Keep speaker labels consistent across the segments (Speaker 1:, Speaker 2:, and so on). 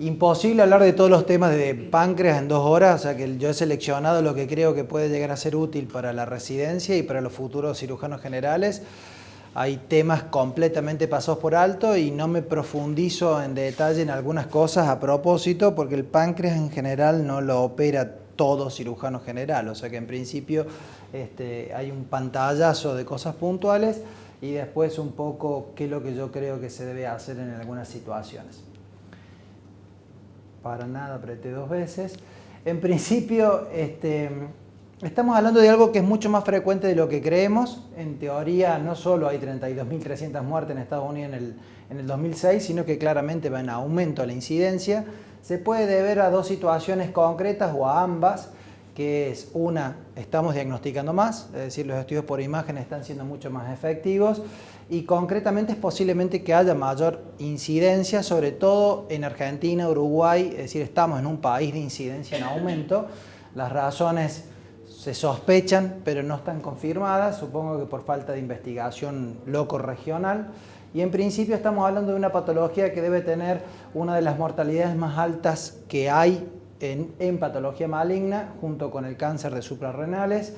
Speaker 1: Imposible hablar de todos los temas de páncreas en 2 horas, o sea que yo he seleccionado lo que creo que puede llegar a ser útil para la residencia y para los futuros cirujanos generales. Hay temas completamente pasados por alto y no me profundizo en detalle en algunas cosas a propósito, porque el páncreas en general no lo opera todo cirujano general, o sea que en principio hay un pantallazo de cosas puntuales y después un poco qué es lo que yo creo que se debe hacer en algunas situaciones. Para nada apreté 2 veces. En principio, estamos hablando de algo que es mucho más frecuente de lo que creemos. En teoría, no solo hay 32.300 muertes en Estados Unidos en el 2006, sino que claramente va en aumento la incidencia. Se puede deber a 2 situaciones concretas o a ambas, que es una, estamos diagnosticando más, es decir, los estudios por imagen están siendo mucho más efectivos y concretamente es posiblemente que haya mayor incidencia, sobre todo en Argentina, Uruguay, es decir, estamos en un país de incidencia en aumento. Las razones se sospechan, pero no están confirmadas, supongo que por falta de investigación loco-regional. Y en principio estamos hablando de una patología que debe tener una de las mortalidades más altas que hay en patología maligna, junto con el cáncer de suprarrenales.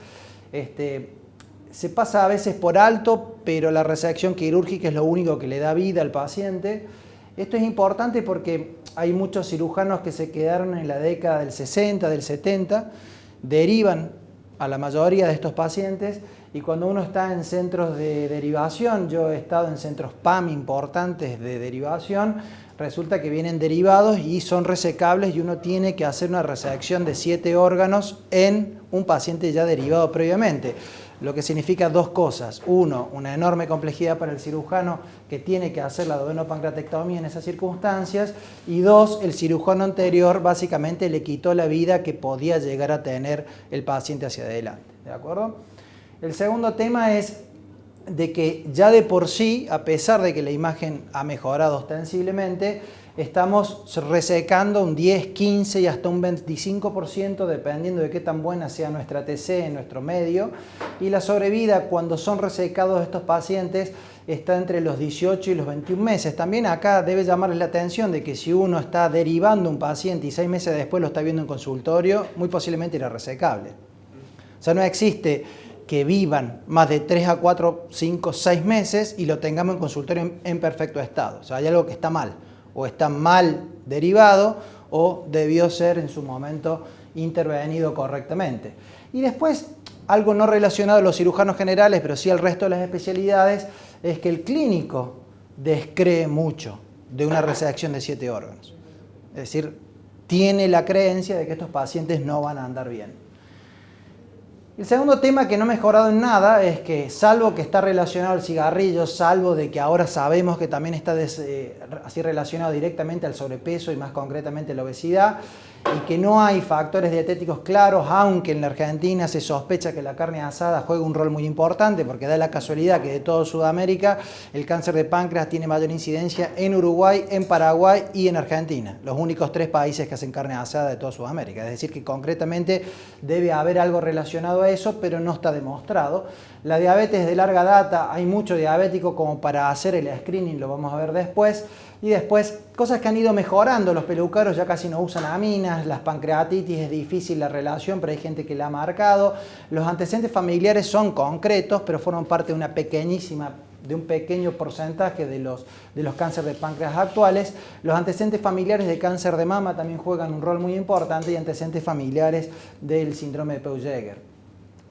Speaker 1: Se pasa a veces por alto, pero la resección quirúrgica es lo único que le da vida al paciente. Esto es importante porque hay muchos cirujanos que se quedaron en la década del 60, del 70, derivan a la mayoría de estos pacientes y cuando uno está en centros de derivación, yo he estado en centros PAM importantes de derivación, resulta que vienen derivados y son resecables y uno tiene que hacer una resección de 7 órganos en un paciente ya derivado previamente. Lo que significa 2 cosas. 1, una enorme complejidad para el cirujano que tiene que hacer la duodenopancreatectomía en esas circunstancias. Y 2, el cirujano anterior básicamente le quitó la vida que podía llegar a tener el paciente hacia adelante. ¿De acuerdo? El segundo tema es de que ya de por sí, a pesar de que la imagen ha mejorado ostensiblemente, estamos resecando un 10, 15 y hasta un 25% dependiendo de qué tan buena sea nuestra TC en nuestro medio. Y la sobrevida cuando son resecados estos pacientes está entre los 18 y los 21 meses. También acá debe llamarles la atención de que si uno está derivando un paciente y 6 meses después lo está viendo en consultorio, muy posiblemente era resecable. O sea, no existe que vivan más de 3 a 4, 5, 6 meses y lo tengamos en consultorio en perfecto estado. O sea, hay algo que está mal. O está mal derivado o debió ser en su momento intervenido correctamente. Y después, algo no relacionado a los cirujanos generales, pero sí al resto de las especialidades, es que el clínico descree mucho de una resección de 7 órganos. Es decir, tiene la creencia de que estos pacientes no van a andar bien. El segundo tema que no ha mejorado en nada es que, salvo que está relacionado al cigarrillo, salvo de que ahora sabemos que también está así relacionado directamente al sobrepeso y más concretamente a la obesidad, y que no hay factores dietéticos claros, aunque en la Argentina se sospecha que la carne asada juega un rol muy importante, porque da la casualidad que de toda Sudamérica el cáncer de páncreas tiene mayor incidencia en Uruguay, en Paraguay y en Argentina, los únicos 3 países que hacen carne asada de toda Sudamérica. Es decir, que concretamente debe haber algo relacionado a eso, pero no está demostrado. La diabetes de larga data, hay mucho diabético como para hacer el screening, lo vamos a ver después. Y después, cosas que han ido mejorando, los peluqueros ya casi no usan aminas, las pancreatitis es difícil la relación, pero hay gente que la ha marcado. Los antecedentes familiares son concretos, pero forman parte de un pequeño porcentaje de los cánceres de páncreas actuales. Los antecedentes familiares de cáncer de mama también juegan un rol muy importante y antecedentes familiares del síndrome de Peugeot.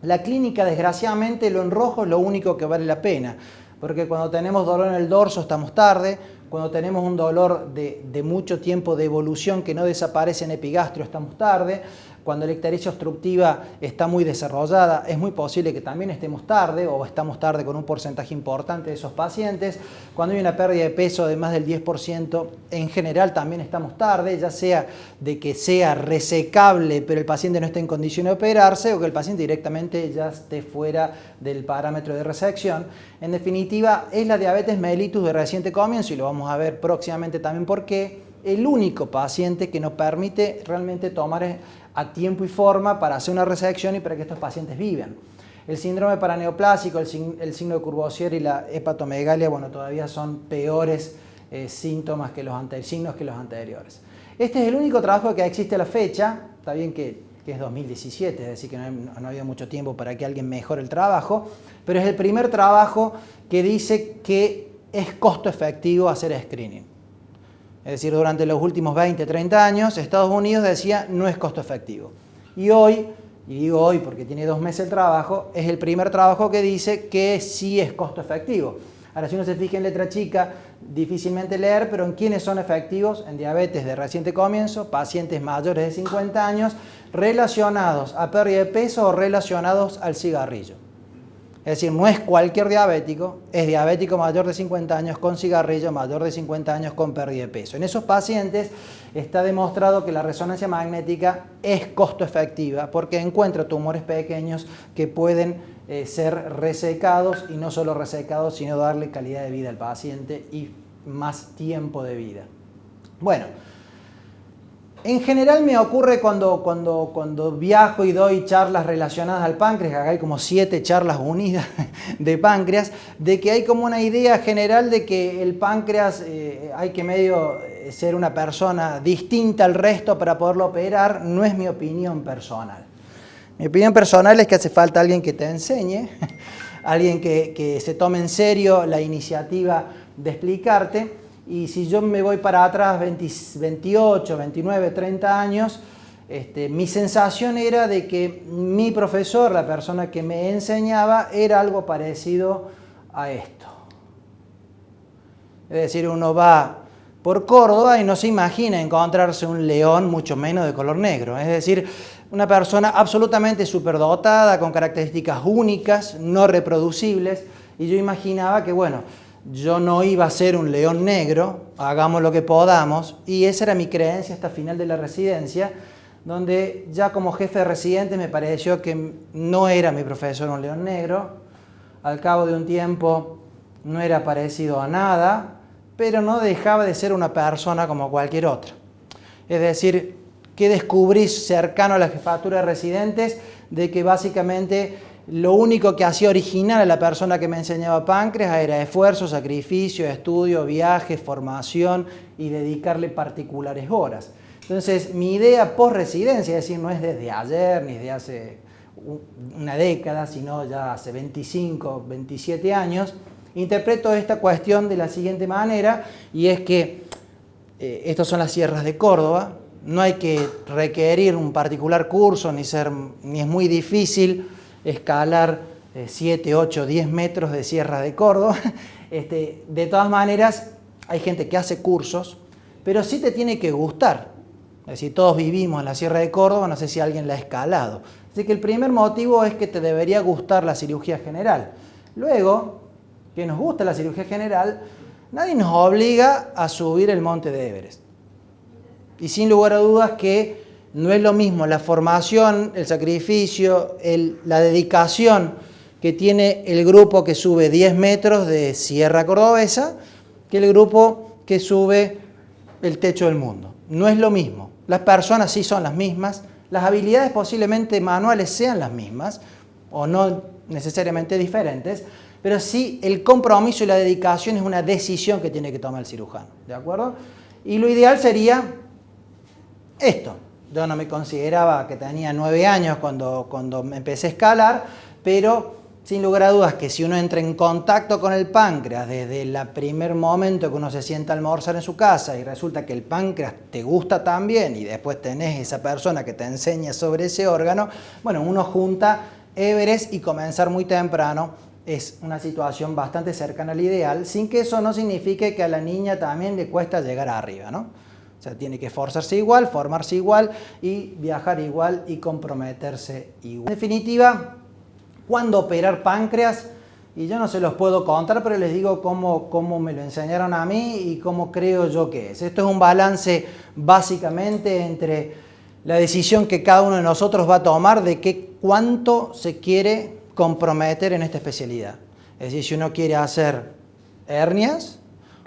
Speaker 1: La clínica, desgraciadamente, lo en rojo es lo único que vale la pena, porque cuando tenemos dolor en el dorso estamos tarde, cuando tenemos un dolor de mucho tiempo de evolución que no desaparece en epigastrio estamos tarde, cuando la ictericia obstructiva está muy desarrollada es muy posible que también estemos tarde o estamos tarde con un porcentaje importante de esos pacientes, cuando hay una pérdida de peso de más del 10% en general también estamos tarde, ya sea de que sea resecable pero el paciente no esté en condición de operarse o que el paciente directamente ya esté fuera del parámetro de resección. En definitiva, es la diabetes mellitus de reciente comienzo y lo vamos a ver próximamente también por qué, el único paciente que nos permite realmente tomar a tiempo y forma para hacer una resección y para que estos pacientes vivan. El síndrome paraneoplásico, el signo de Courvoisier y la hepatomegalia, bueno, todavía son peores síntomas signos que los anteriores. Este es el único trabajo que existe a la fecha, está bien que es 2017, es decir, que no ha habido mucho tiempo para que alguien mejore el trabajo, pero es el primer trabajo que dice que es costo efectivo hacer screening. Es decir, durante los últimos 20, 30 años, Estados Unidos decía no es costo efectivo. Y hoy, y digo hoy porque tiene 2 meses el trabajo, es el primer trabajo que dice que sí es costo efectivo. Ahora, si uno se fija en letra chica, difícilmente leer, pero ¿en quiénes son efectivos? En diabetes de reciente comienzo, pacientes mayores de 50 años, relacionados a pérdida de peso o relacionados al cigarrillo. Es decir, no es cualquier diabético, es diabético mayor de 50 años con cigarrillo, mayor de 50 años con pérdida de peso. En esos pacientes está demostrado que la resonancia magnética es costo efectiva porque encuentra tumores pequeños que pueden ser resecados y no solo resecados, sino darle calidad de vida al paciente y más tiempo de vida. Bueno, en general me ocurre cuando viajo y doy charlas relacionadas al páncreas, acá hay como 7 charlas unidas de páncreas, de que hay como una idea general de que el páncreas hay que medio ser una persona distinta al resto para poderlo operar. No es mi opinión personal. Mi opinión personal es que hace falta alguien que te enseñe, alguien que se tome en serio la iniciativa de explicarte. Y si yo me voy para atrás 28, 29, 30 años, mi sensación era de que mi profesor, la persona que me enseñaba, era algo parecido a esto. Es decir, uno va por Córdoba y no se imagina encontrarse un león, mucho menos de color negro. Es decir, una persona absolutamente superdotada, con características únicas, no reproducibles. Y yo imaginaba que, bueno, yo no iba a ser un león negro, hagamos lo que podamos, y esa era mi creencia hasta el final de la residencia, donde ya como jefe de residentes me pareció que no era mi profesor un león negro. Al cabo de un tiempo no era parecido a nada, pero no dejaba de ser una persona como cualquier otra. Es decir, que descubrí cercano a la jefatura de residentes de que básicamente lo único que hacía original a la persona que me enseñaba páncreas era esfuerzo, sacrificio, estudio, viaje, formación y dedicarle particulares horas. Entonces, mi idea post-residencia, es decir, no es desde ayer ni desde hace una década, sino ya hace 25, 27 años, interpreto esta cuestión de la siguiente manera, y es que estas son las sierras de Córdoba, no hay que requerir un particular curso, ni es muy difícil escalar 7, 8, 10 metros de Sierra de Córdoba. De todas maneras, hay gente que hace cursos, pero sí te tiene que gustar. Es decir, todos vivimos en la Sierra de Córdoba, no sé si alguien la ha escalado. Así que el primer motivo es que te debería gustar la cirugía general. Luego, que nos gusta la cirugía general, nadie nos obliga a subir el monte de Everest. Y sin lugar a dudas que no es lo mismo la formación, el sacrificio, la dedicación que tiene el grupo que sube 10 metros de Sierra Cordobesa que el grupo que sube el techo del mundo. No es lo mismo. Las personas sí son las mismas, las habilidades posiblemente manuales sean las mismas o no necesariamente diferentes, pero sí el compromiso y la dedicación es una decisión que tiene que tomar el cirujano. ¿De acuerdo? Y lo ideal sería esto. Yo no me consideraba que tenía 9 años cuando me empecé a escalar, pero sin lugar a dudas que si uno entra en contacto con el páncreas desde el primer momento que uno se sienta a almorzar en su casa y resulta que el páncreas te gusta también y después tenés esa persona que te enseña sobre ese órgano, bueno, uno junta Everest y comenzar muy temprano es una situación bastante cercana al ideal, sin que eso no signifique que a la niña también le cuesta llegar arriba, ¿no? O sea, tiene que esforzarse igual, formarse igual y viajar igual y comprometerse igual. En definitiva, ¿cuándo operar páncreas? Y yo no se los puedo contar, pero les digo cómo me lo enseñaron a mí y cómo creo yo que es. Esto es un balance básicamente entre la decisión que cada uno de nosotros va a tomar de cuánto se quiere comprometer en esta especialidad. Es decir, si uno quiere hacer hernias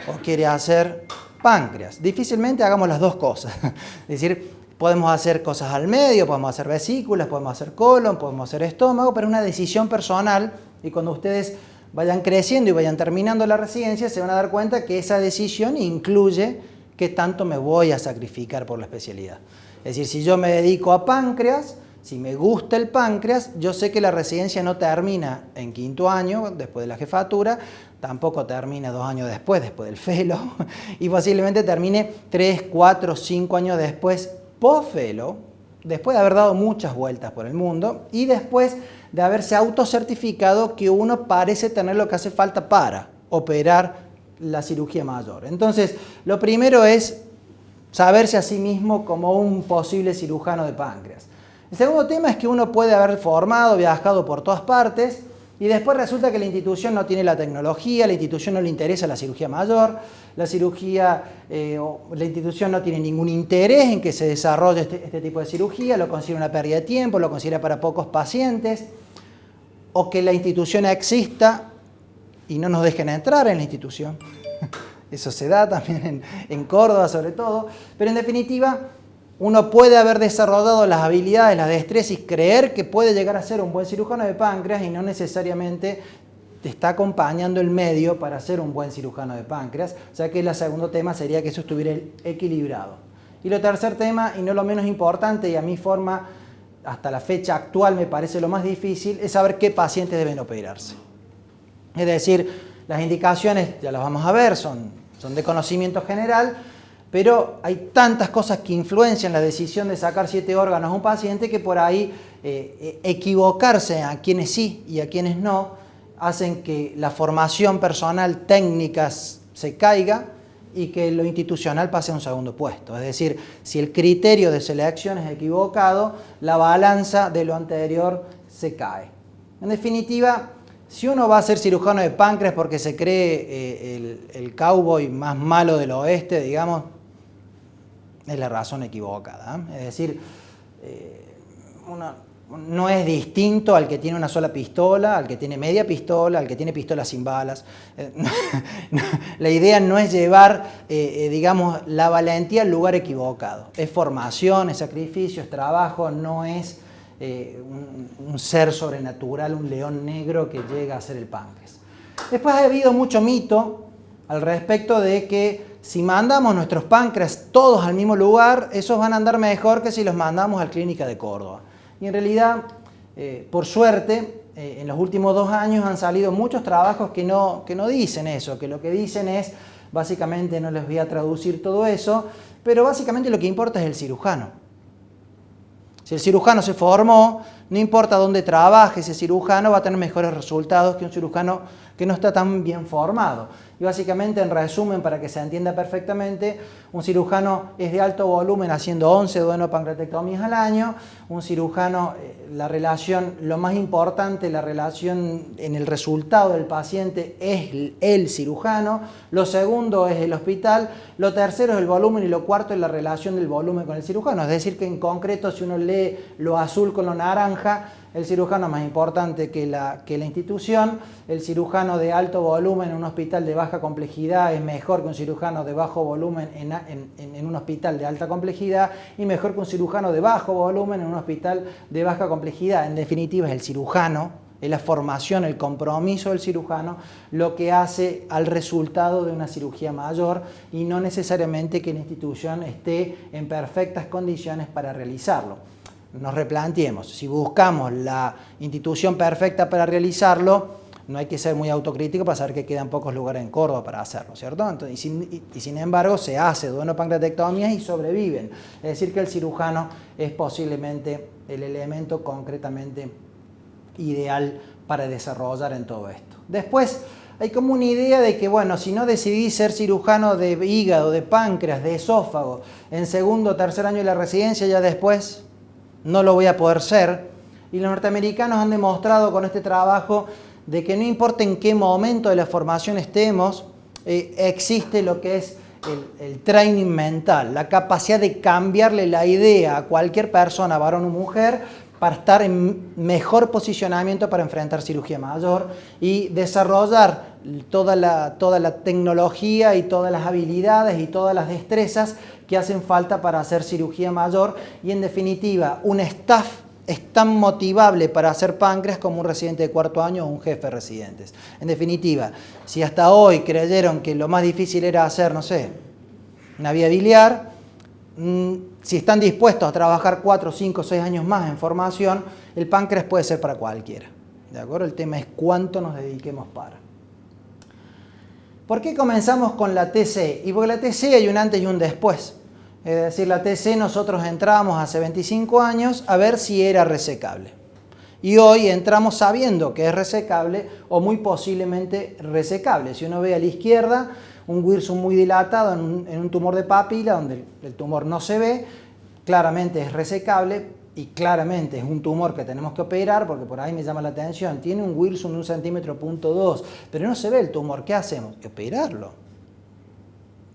Speaker 1: o quiere hacer páncreas. Difícilmente hagamos las dos cosas. Es decir, podemos hacer cosas al medio, podemos hacer vesículas, podemos hacer colon, podemos hacer estómago, pero es una decisión personal y cuando ustedes vayan creciendo y vayan terminando la residencia, se van a dar cuenta que esa decisión incluye qué tanto me voy a sacrificar por la especialidad. Es decir, si yo me dedico a páncreas, si me gusta el páncreas, yo sé que la residencia no termina en 5º año, después de la jefatura, tampoco termina 2 años después del fellow, y posiblemente termine 3, 4, 5 años después, post-fellow, después de haber dado muchas vueltas por el mundo y después de haberse autocertificado que uno parece tener lo que hace falta para operar la cirugía mayor. Entonces, lo primero es saberse a sí mismo como un posible cirujano de páncreas. El segundo tema es que uno puede haber formado, viajado por todas partes y después resulta que la institución no tiene la tecnología, la institución no le interesa la cirugía mayor, la institución no tiene ningún interés en que se desarrolle este tipo de cirugía, lo considera una pérdida de tiempo, lo considera para pocos pacientes, o que la institución exista y no nos dejen entrar en la institución. Eso se da también en Córdoba sobre todo, pero en definitiva uno puede haber desarrollado las habilidades, las destrezas y creer que puede llegar a ser un buen cirujano de páncreas y no necesariamente te está acompañando el medio para ser un buen cirujano de páncreas. O sea que el segundo tema sería que eso estuviera equilibrado. Y lo tercer tema, y no lo menos importante, y a mi forma, hasta la fecha actual me parece lo más difícil, es saber qué pacientes deben operarse. Es decir, las indicaciones, ya las vamos a ver, son de conocimiento general, pero hay tantas cosas que influencian la decisión de sacar 7 órganos a un paciente que por ahí equivocarse a quienes sí y a quienes no hacen que la formación personal técnica se caiga y que lo institucional pase a un segundo puesto. Es decir, si el criterio de selección es equivocado, la balanza de lo anterior se cae. En definitiva, si uno va a ser cirujano de páncreas porque se cree el cowboy más malo del oeste, digamos, es la razón equivocada. Es decir, no es distinto al que tiene una sola pistola, al que tiene media pistola, al que tiene pistola sin balas. La idea no es llevar, digamos, la valentía al lugar equivocado. Es formación, es sacrificio, es trabajo, no es un ser sobrenatural, un león negro que llega a ser el páncreas. Después ha habido mucho mito al respecto de que si mandamos nuestros páncreas todos al mismo lugar, esos van a andar mejor que si los mandamos a la clínica de Córdoba. Y en realidad, por suerte, en los últimos 2 años han salido muchos trabajos que no dicen eso, que lo que dicen es, básicamente no les voy a traducir todo eso, pero básicamente lo que importa es el cirujano. Si el cirujano se formó, no importa dónde trabaje, ese cirujano va a tener mejores resultados que un cirujano que no está tan bien formado. Y básicamente, en resumen, para que se entienda perfectamente, un cirujano es de alto volumen haciendo 11 duodopancreatectomías al año. Un cirujano, la relación, lo más importante, la relación en el resultado del paciente es el cirujano. Lo segundo es el hospital. Lo tercero es el volumen y lo cuarto es la relación del volumen con el cirujano. Es decir, que en concreto, si uno lee lo azul con lo naranja, el cirujano más importante que la institución, el cirujano de alto volumen en un hospital de baja complejidad es mejor que un cirujano de bajo volumen en un hospital de alta complejidad y mejor que un cirujano de bajo volumen en un hospital de baja complejidad. En definitiva, es el cirujano, es la formación, el compromiso del cirujano lo que hace al resultado de una cirugía mayor y no necesariamente que la institución esté en perfectas condiciones para realizarlo. Nos replanteemos, si buscamos la institución perfecta para realizarlo, no hay que ser muy autocrítico para saber que quedan pocos lugares en Córdoba para hacerlo, ¿cierto? Entonces, y sin embargo se hace duodopancreatectomías y sobreviven. Es decir, que el cirujano es posiblemente el elemento concretamente ideal para desarrollar en todo esto. Después, hay como una idea de que, bueno, si no decidí ser cirujano de hígado, de páncreas, de esófago, en 2º o 3er año de la residencia, ya después no lo voy a poder ser. Y los norteamericanos han demostrado con este trabajo de que no importa en qué momento de la formación estemos, existe lo que es el training mental, la capacidad de cambiarle la idea a cualquier persona, varón o mujer, para estar en mejor posicionamiento para enfrentar cirugía mayor y desarrollar toda la tecnología y todas las habilidades y todas las destrezas que hacen falta para hacer cirugía mayor y, en definitiva, un staff es tan motivable para hacer páncreas como un residente de cuarto año o un jefe de residentes. En definitiva, si hasta hoy creyeron que lo más difícil era hacer, no sé, una vía biliar, si están dispuestos a trabajar 4, 5, 6 años más en formación, el páncreas puede ser para cualquiera. ¿De acuerdo? El tema es cuánto nos dediquemos para. ¿Por qué comenzamos con la TC? Y porque la TC hay un antes y un después. Es decir, la TC nosotros entramos hace 25 años a ver si era resecable. Y hoy entramos sabiendo que es resecable o muy posiblemente resecable. Si uno ve a la izquierda, un Wirsum muy dilatado en un tumor de papila, donde el tumor no se ve, claramente es resecable y claramente es un tumor que tenemos que operar, porque por ahí me llama la atención. Tiene un Wirsum de 1,2 centímetros, pero no se ve el tumor. ¿Qué hacemos? Operarlo.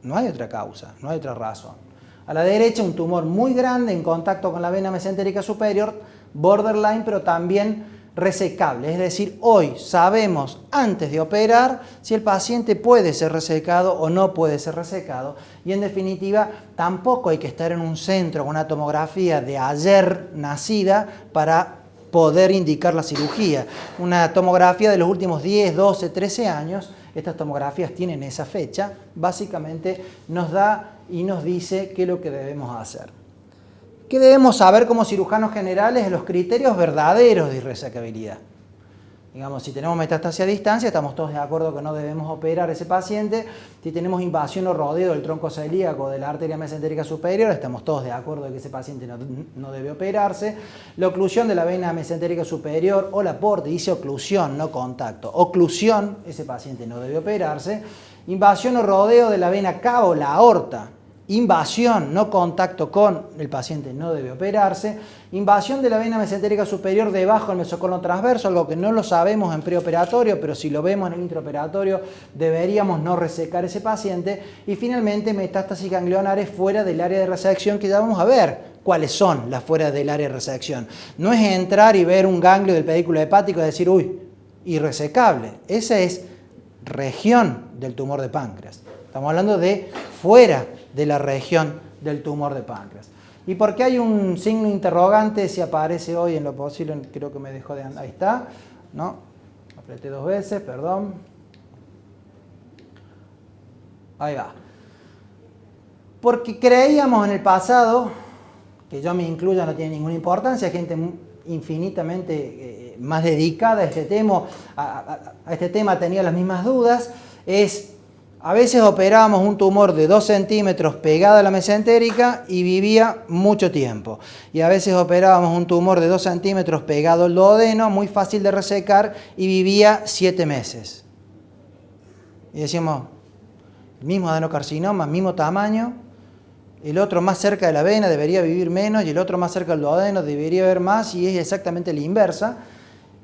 Speaker 1: No hay otra causa, no hay otra razón. A la derecha, un tumor muy grande en contacto con la vena mesentérica superior, borderline, pero también resecable. Es decir, hoy sabemos antes de operar si el paciente puede ser resecado o no puede ser resecado. Y en definitiva, tampoco hay que estar en un centro con una tomografía de ayer nacida para poder indicar la cirugía. Una tomografía de los últimos 10, 12, 13 años, estas tomografías tienen esa fecha, básicamente nos da y nos dice qué es lo que debemos hacer. ¿Qué debemos saber como cirujanos generales? Los criterios verdaderos de irresecabilidad. Digamos, si tenemos metastasia a distancia, estamos todos de acuerdo que no debemos operar a ese paciente. Si tenemos invasión o rodeo del tronco celíaco de la arteria mesentérica superior, estamos todos de acuerdo de que ese paciente no debe operarse. La oclusión de la vena mesentérica superior o la aporte, dice oclusión, no contacto. Oclusión, ese paciente no debe operarse. Invasión o rodeo de la vena cava o la aorta. Invasión, no contacto con el paciente, no debe operarse. Invasión de la vena mesentérica superior debajo del mesocolon transverso, algo que no lo sabemos en preoperatorio, pero si lo vemos en el intraoperatorio deberíamos no resecar ese paciente. Y finalmente, metástasis ganglionares fuera del área de resección, que ya vamos a ver cuáles son las fuera del área de resección. No es entrar y ver un ganglio del pedículo hepático y decir, uy, irresecable. Esa es región del tumor de páncreas. Estamos hablando de fuera de la región del tumor de páncreas. ¿Y por qué hay un signo interrogante si aparece hoy en lo posible? Creo que me dejó de andar. Ahí está. ¿No? Apreté 2 veces, perdón. Ahí va. Porque creíamos en el pasado, que yo me incluyo, no tiene ninguna importancia, gente infinitamente más dedicada a este tema, a este tema tenía las mismas dudas, a veces operábamos un tumor de 2 centímetros pegado a la mesentérica y vivía mucho tiempo. Y a veces operábamos un tumor de 2 centímetros pegado al duodeno, muy fácil de resecar, y vivía 7 meses. Y decíamos, mismo adenocarcinoma, mismo tamaño, el otro más cerca de la vena debería vivir menos y el otro más cerca del duodeno debería haber más, y es exactamente la inversa.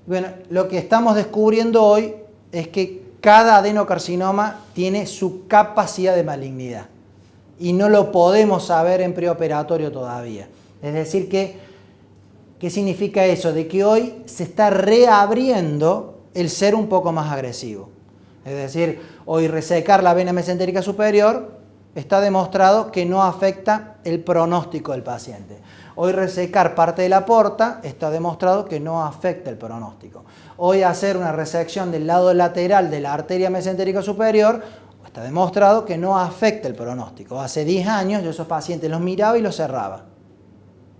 Speaker 1: Bueno, lo que estamos descubriendo hoy es que cada adenocarcinoma tiene su capacidad de malignidad y no lo podemos saber en preoperatorio todavía. Es decir, ¿qué significa eso? De que hoy se está reabriendo el ser un poco más agresivo. Es decir, hoy resecar la vena mesentérica superior está demostrado que no afecta el pronóstico del paciente. Hoy resecar parte de la porta está demostrado que no afecta el pronóstico. Hoy hacer una resección del lado lateral de la arteria mesentérica superior está demostrado que no afecta el pronóstico. Hace 10 años yo esos pacientes los miraba y los cerraba.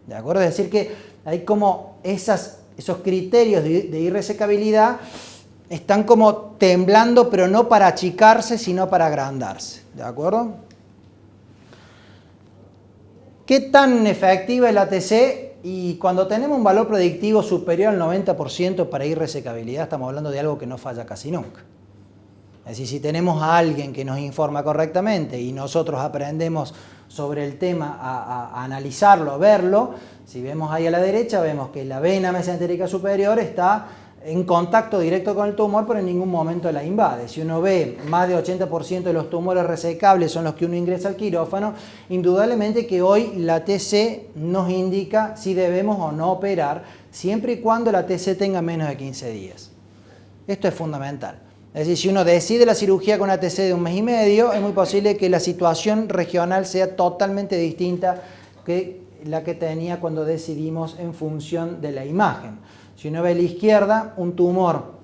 Speaker 1: ¿De acuerdo? Es decir que hay como esos criterios de irresecabilidad están como temblando, pero no para achicarse, sino para agrandarse. ¿De acuerdo? ¿Qué tan efectiva es la TC? Y cuando tenemos un valor predictivo superior al 90% para irresecabilidad, estamos hablando de algo que no falla casi nunca. Es decir, si tenemos a alguien que nos informa correctamente y nosotros aprendemos sobre el tema a analizarlo, a verlo, si vemos ahí a la derecha, vemos que la vena mesentérica superior está en contacto directo con el tumor, pero en ningún momento la invade. Si uno ve más de 80% de los tumores resecables son los que uno ingresa al quirófano, indudablemente que hoy la TC nos indica si debemos o no operar, siempre y cuando la TC tenga menos de 15 días. Esto es fundamental. Es decir, si uno decide la cirugía con una TC de 1 mes y medio, es muy posible que la situación regional sea totalmente distinta que la que tenía cuando decidimos en función de la imagen. Si uno ve a la izquierda, un tumor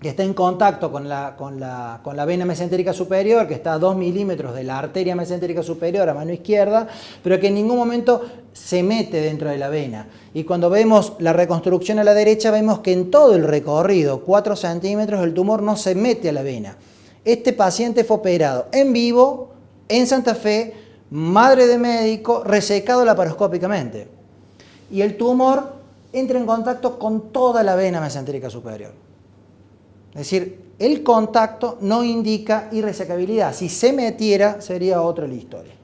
Speaker 1: que está en contacto con la vena mesentérica superior, que está a 2 milímetros de la arteria mesentérica superior a mano izquierda, pero que en ningún momento se mete dentro de la vena. Y cuando vemos la reconstrucción a la derecha, vemos que en todo el recorrido, 4 centímetros, el tumor no se mete a la vena. Este paciente fue operado en vivo, en Santa Fe, madre de médico, resecado laparoscópicamente. Y el tumor entra en contacto con toda la vena mesentérica superior. Es decir, el contacto no indica irresecabilidad. Si se metiera, sería otra la historia.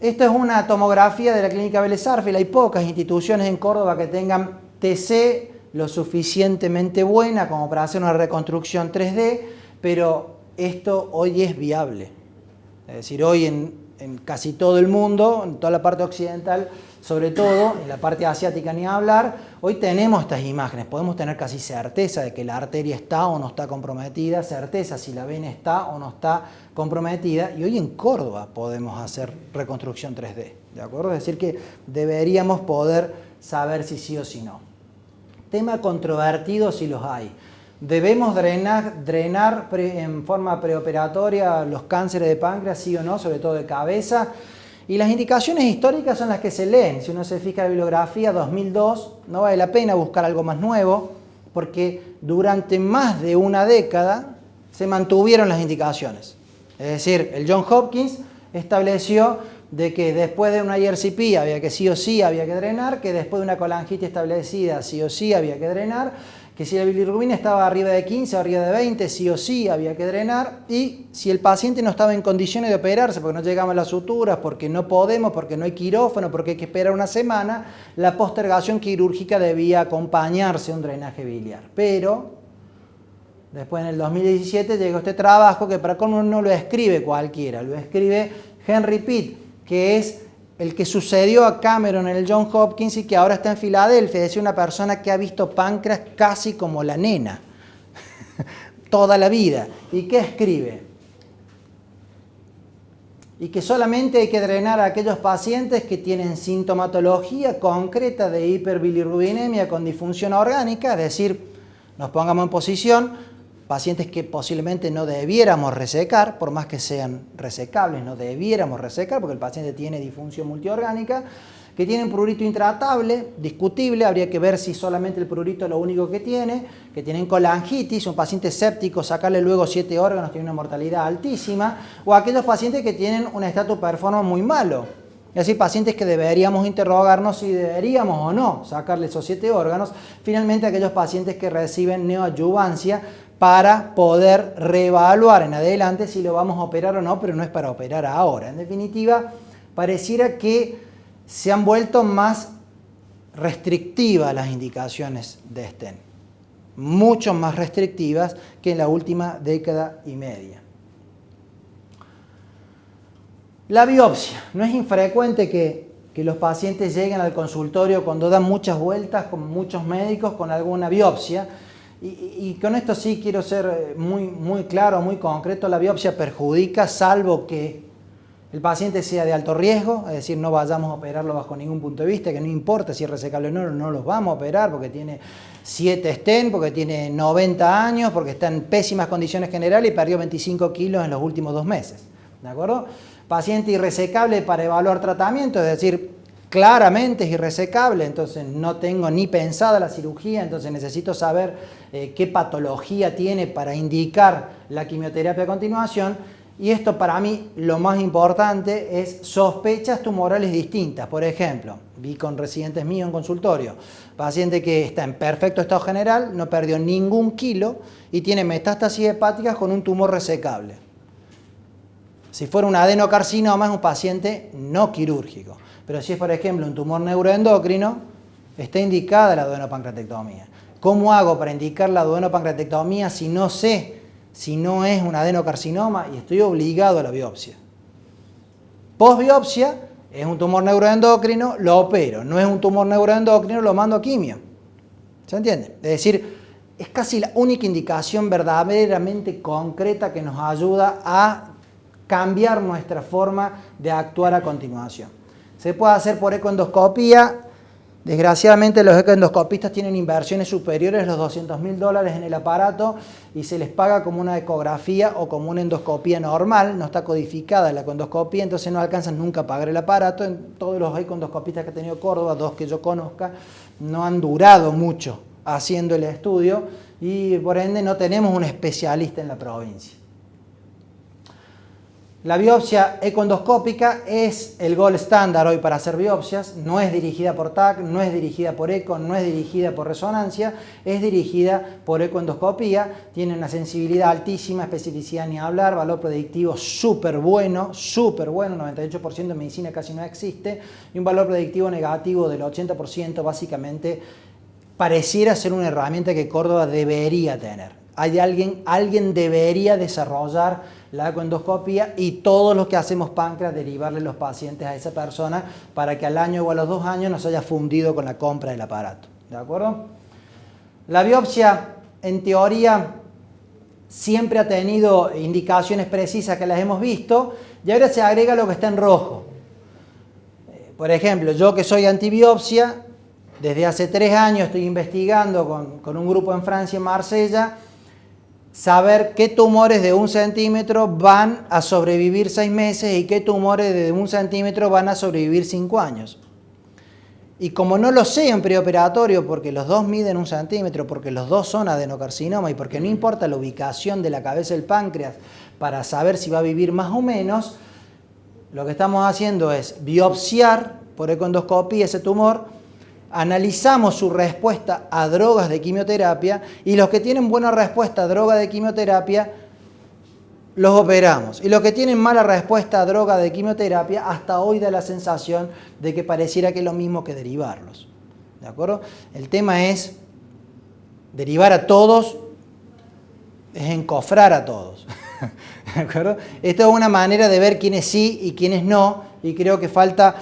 Speaker 1: Esta es una tomografía de la Clínica Vélez Sarsfield. Hay pocas instituciones en Córdoba que tengan TC lo suficientemente buena como para hacer una reconstrucción 3D, pero esto hoy es viable. Es decir, hoy en casi todo el mundo, en toda la parte occidental, sobre todo en la parte asiática ni hablar, hoy tenemos estas imágenes, podemos tener casi certeza de que la arteria está o no está comprometida, certeza si la vena está o no está comprometida, y hoy en Córdoba podemos hacer reconstrucción 3D, ¿de acuerdo? Es decir que deberíamos poder saber si sí o si no. Tema controvertido si los hay. ¿Debemos drenar en forma preoperatoria los cánceres de páncreas, sí o no, sobre todo de cabeza? Y las indicaciones históricas son las que se leen. Si uno se fija en la bibliografía 2002, no vale la pena buscar algo más nuevo, porque durante más de una década se mantuvieron las indicaciones. Es decir, el Johns Hopkins estableció de que después de una IRCP había que sí o sí había que drenar, que después de una colangitis establecida sí o sí había que drenar, que si la bilirrubina estaba arriba de 15 o arriba de 20, sí o sí había que drenar, y si el paciente no estaba en condiciones de operarse porque no llegaban las suturas, porque no podemos, porque no hay quirófano, porque hay que esperar una semana, la postergación quirúrgica debía acompañarse a un drenaje biliar. Pero después en el 2017 llegó este trabajo que para colmo no lo escribe cualquiera, lo escribe Henry Pitt, que es el que sucedió a Cameron en el Johns Hopkins y que ahora está en Filadelfia. Es decir, una persona que ha visto páncreas casi como la nena, toda la vida. ¿Y qué escribe? Y que solamente hay que drenar a aquellos pacientes que tienen sintomatología concreta de hiperbilirrubinemia con disfunción orgánica, es decir, nos pongamos en posición, pacientes que posiblemente no debiéramos resecar, por más que sean resecables, no debiéramos resecar porque el paciente tiene disfunción multiorgánica, que tienen prurito intratable, discutible, habría que ver si solamente el prurito es lo único que tienen colangitis, un paciente séptico, sacarle luego 7 órganos, tiene una mortalidad altísima, o aquellos pacientes que tienen un status performance muy malo. Es decir, pacientes que deberíamos interrogarnos si deberíamos o no sacarle esos 7 órganos. Finalmente, aquellos pacientes que reciben neoadyuvancia para poder reevaluar en adelante si lo vamos a operar o no, pero no es para operar ahora. En definitiva, pareciera que se han vuelto más restrictivas las indicaciones de stent. Mucho más restrictivas que en la última década y media. La biopsia. No es infrecuente que los pacientes lleguen al consultorio cuando dan muchas vueltas con muchos médicos con alguna biopsia. Y con esto sí quiero ser muy claro, muy concreto. La biopsia perjudica, salvo que el paciente sea de alto riesgo, es decir, no vayamos a operarlo bajo ningún punto de vista, que no importa si es resecable o no, no los vamos a operar porque tiene 7 stent, porque tiene 90 años, porque está en pésimas condiciones generales y perdió 25 kilos en los últimos 2 meses. ¿De acuerdo? Paciente irresecable para evaluar tratamiento, es decir, claramente es irresecable, entonces no tengo ni pensada la cirugía, entonces necesito saber qué patología tiene para indicar la quimioterapia a continuación. Y esto para mí lo más importante es sospechas tumorales distintas. Por ejemplo, vi con residentes míos en consultorio, paciente que está en perfecto estado general, no perdió ningún kilo y tiene metástasis hepáticas con un tumor resecable. Si fuera un adenocarcinoma es un paciente no quirúrgico. Pero si es, por ejemplo, un tumor neuroendocrino, está indicada la duodeноpancreatectomía. ¿Cómo hago para indicar la duodenopancreatectomía si no sé si no es un adenocarcinoma y estoy obligado a la biopsia? Postbiopsia, es un tumor neuroendocrino, lo opero. No es un tumor neuroendocrino, lo mando a quimio. ¿Se entiende? Es decir, es casi la única indicación verdaderamente concreta que nos ayuda a cambiar nuestra forma de actuar a continuación. Se puede hacer por ecoendoscopía. Desgraciadamente los ecoendoscopistas tienen inversiones superiores a los $200.000 en el aparato y se les paga como una ecografía o como una endoscopía normal, no está codificada la ecoendoscopía, entonces no alcanzan nunca a pagar el aparato. En todos los ecoendoscopistas que ha tenido Córdoba, 2 que yo conozca, no han durado mucho haciendo el estudio y por ende no tenemos un especialista en la provincia. La biopsia ecoendoscópica es el gold estándar hoy para hacer biopsias, no es dirigida por TAC, no es dirigida por eco, no es dirigida por resonancia, es dirigida por ecoendoscopía, tiene una sensibilidad altísima, especificidad ni hablar, valor predictivo súper bueno, 98% en medicina casi no existe, y un valor predictivo negativo del 80%, básicamente pareciera ser una herramienta que Córdoba debería tener. Alguien debería desarrollar la ecoendoscopía y todos los que hacemos páncreas derivarle los pacientes a esa persona para que al año o a los 2 años nos haya fundido con la compra del aparato. ¿De acuerdo? La biopsia, en teoría, siempre ha tenido indicaciones precisas que las hemos visto y ahora se agrega lo que está en rojo. Por ejemplo, yo que soy antibiopsia, desde hace 3 años estoy investigando con un grupo en Francia, en Marsella, saber qué tumores de 1 centímetro van a sobrevivir 6 meses y qué tumores de 1 centímetro van a sobrevivir 5 años. Y como no lo sé en preoperatorio, porque los dos miden 1 centímetro, porque los dos son adenocarcinoma y porque no importa la ubicación de la cabeza del páncreas para saber si va a vivir más o menos, lo que estamos haciendo es biopsiar por ecoendoscopía ese tumor, analizamos su respuesta a drogas de quimioterapia y los que tienen buena respuesta a droga de quimioterapia los operamos. Y los que tienen mala respuesta a droga de quimioterapia hasta hoy da la sensación de que pareciera que es lo mismo que derivarlos. ¿De acuerdo? El tema es derivar a todos, es encofrar a todos. ¿De acuerdo? Esto es una manera de ver quiénes sí y quiénes no y creo que falta...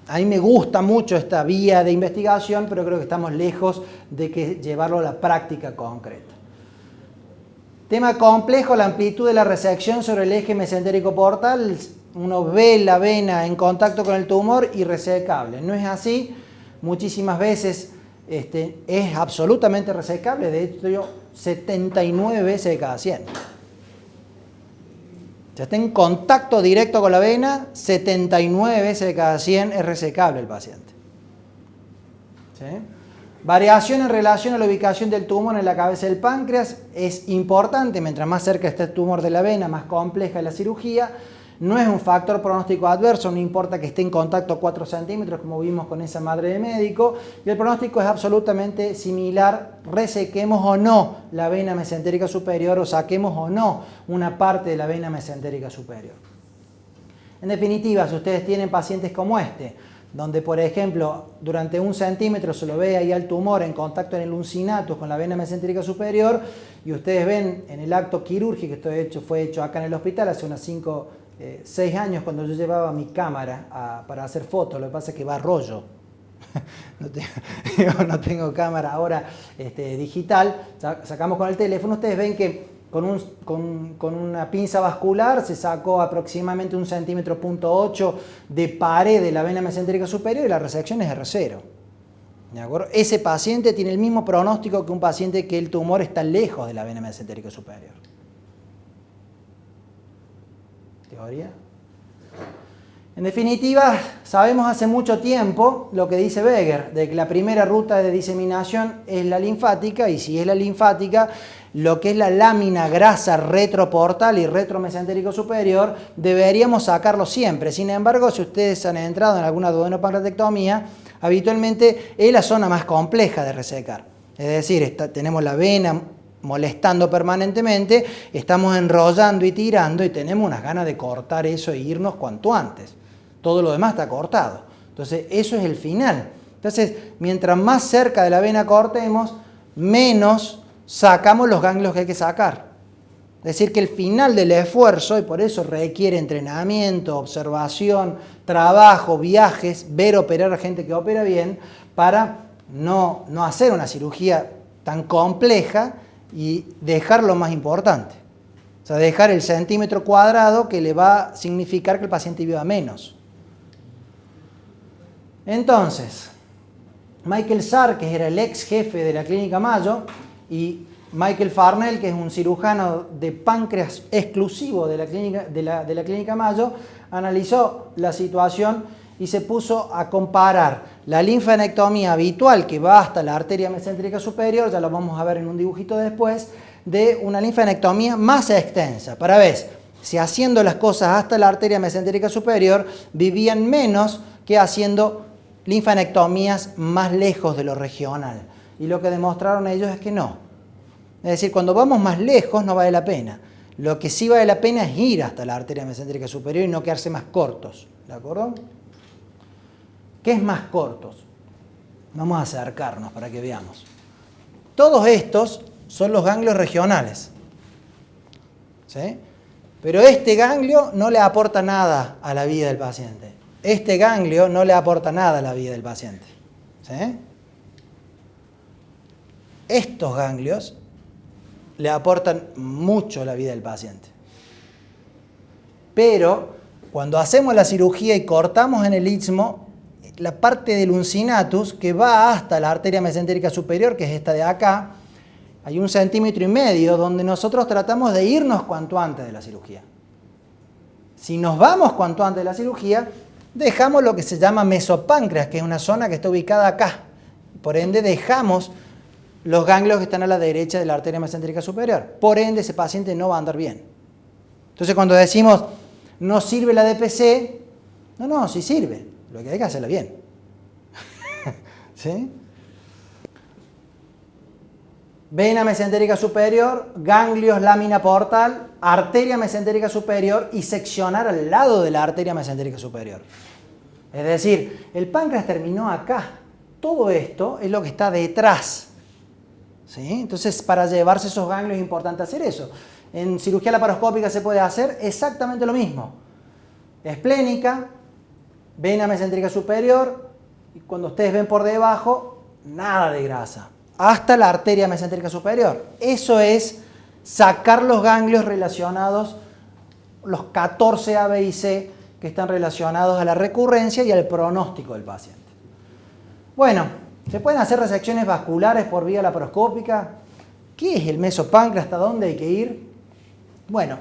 Speaker 1: A mí me gusta mucho esta vía de investigación, pero creo que estamos lejos de llevarlo a la práctica concreta. Tema complejo, la amplitud de la resección sobre el eje mesentérico portal. Uno ve la vena en contacto con el tumor y resecable. No es así. Muchísimas veces es absolutamente resecable. De hecho, 79 veces de cada 100. Si está en contacto directo con la vena, 79 veces de cada 100 es resecable el paciente. ¿Sí? Variación en relación a la ubicación del tumor en la cabeza del páncreas es importante. Mientras más cerca esté el tumor de la vena, más compleja es la cirugía. No es un factor pronóstico adverso, no importa que esté en contacto 4 centímetros como vimos con esa madre de médico. Y el pronóstico es absolutamente similar, resequemos o no la vena mesentérica superior o saquemos o no una parte de la vena mesentérica superior. En definitiva, si ustedes tienen pacientes como este, donde por ejemplo durante 1 centímetro se lo ve ahí al tumor en contacto en el uncinatus con la vena mesentérica superior y ustedes ven en el acto quirúrgico, esto fue hecho acá en el hospital hace unos 6 años cuando yo llevaba mi cámara para hacer fotos, lo que pasa es que va a rollo. No tengo cámara ahora digital, sacamos con el teléfono, ustedes ven que con una pinza vascular se sacó aproximadamente 1,8 centímetros de pared de la vena mesentérica superior y la resección es R0. ¿De acuerdo? Ese paciente tiene el mismo pronóstico que un paciente que el tumor está lejos de la vena mesentérica superior. ¿Teoría? En definitiva, sabemos hace mucho tiempo lo que dice Beger, de que la primera ruta de diseminación es la linfática, y si es la linfática, lo que es la lámina grasa retroportal y retromesentérico superior, deberíamos sacarlo siempre. Sin embargo, si ustedes han entrado en alguna duodenopancreatectomía, habitualmente es la zona más compleja de resecar. Es decir, tenemos la vena molestando permanentemente, estamos enrollando y tirando y tenemos unas ganas de cortar eso e irnos cuanto antes. Todo lo demás está cortado. Entonces, eso es el final. Entonces, mientras más cerca de la vena cortemos, menos sacamos los ganglios que hay que sacar. Es decir, que el final del esfuerzo, y por eso requiere entrenamiento, observación, trabajo, viajes, ver operar a gente que opera bien, para no hacer una cirugía tan compleja y dejar lo más importante. O sea, dejar el centímetro cuadrado que le va a significar que el paciente viva menos. Entonces, Michael Sarr, que era el ex jefe de la Clínica Mayo, y Michael Farnell, que es un cirujano de páncreas exclusivo de la Clínica Mayo, analizó la situación y se puso a comparar la linfadenectomía habitual, que va hasta la arteria mesentérica superior, ya lo vamos a ver en un dibujito después, de una linfadenectomía más extensa, para ver si haciendo las cosas hasta la arteria mesentérica superior vivían menos que haciendo linfadenectomías más lejos de lo regional. Y lo que demostraron ellos es que no. Es decir, cuando vamos más lejos no vale la pena. Lo que sí vale la pena es ir hasta la arteria mesentérica superior y no quedarse más cortos. ¿De acuerdo? ¿Qué es más cortos? Vamos a acercarnos para que veamos. Todos estos son los ganglios regionales. ¿Sí? Pero este ganglio no le aporta nada a la vida del paciente. Este ganglio no le aporta nada a la vida del paciente. ¿Sí? Estos ganglios le aportan mucho a la vida del paciente. Pero cuando hacemos la cirugía y cortamos en el istmo, la parte del uncinatus que va hasta la arteria mesentérica superior, que es esta de acá, hay 1,5 centímetros donde nosotros tratamos de irnos cuanto antes de la cirugía. Si nos vamos cuanto antes de la cirugía, dejamos lo que se llama mesopáncreas, que es una zona que está ubicada acá. Por ende, dejamos los ganglios que están a la derecha de la arteria mesentérica superior. Por ende, ese paciente no va a andar bien. Entonces, cuando decimos, no sirve la DPC, no, sí sirve. Lo que hay que hacerla bien. ¿Sí? Vena mesentérica superior, ganglios, lámina portal, arteria mesentérica superior y seccionar al lado de la arteria mesentérica superior. Es decir, el páncreas terminó acá. Todo esto es lo que está detrás. ¿Sí? Entonces, para llevarse esos ganglios es importante hacer eso. En cirugía laparoscópica se puede hacer exactamente lo mismo. Esplénica, vena mesentérica superior, y cuando ustedes ven por debajo, nada de grasa. Hasta la arteria mesentérica superior. Eso es sacar los ganglios relacionados, los 14 A, B y C, que están relacionados a la recurrencia y al pronóstico del paciente. Bueno, se pueden hacer resecciones vasculares por vía laparoscópica. ¿Qué es el mesopáncreas? ¿Hasta dónde hay que ir? Bueno,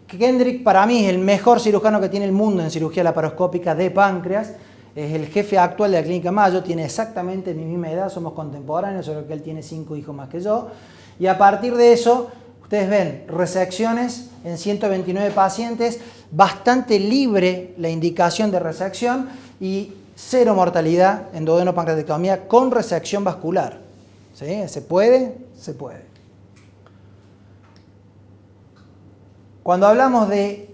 Speaker 1: Kendrick para mí es el mejor cirujano que tiene el mundo en cirugía laparoscópica de páncreas. Es el jefe actual de la Clínica Mayo, tiene exactamente mi misma edad, somos contemporáneos, solo que él tiene 5 hijos más que yo. Y a partir de eso, ustedes ven resecciones en 129 pacientes, bastante libre la indicación de resección y 0 mortalidad en duodenopancreatectomía con resección vascular. ¿Sí? ¿Se puede? Se puede. Cuando hablamos de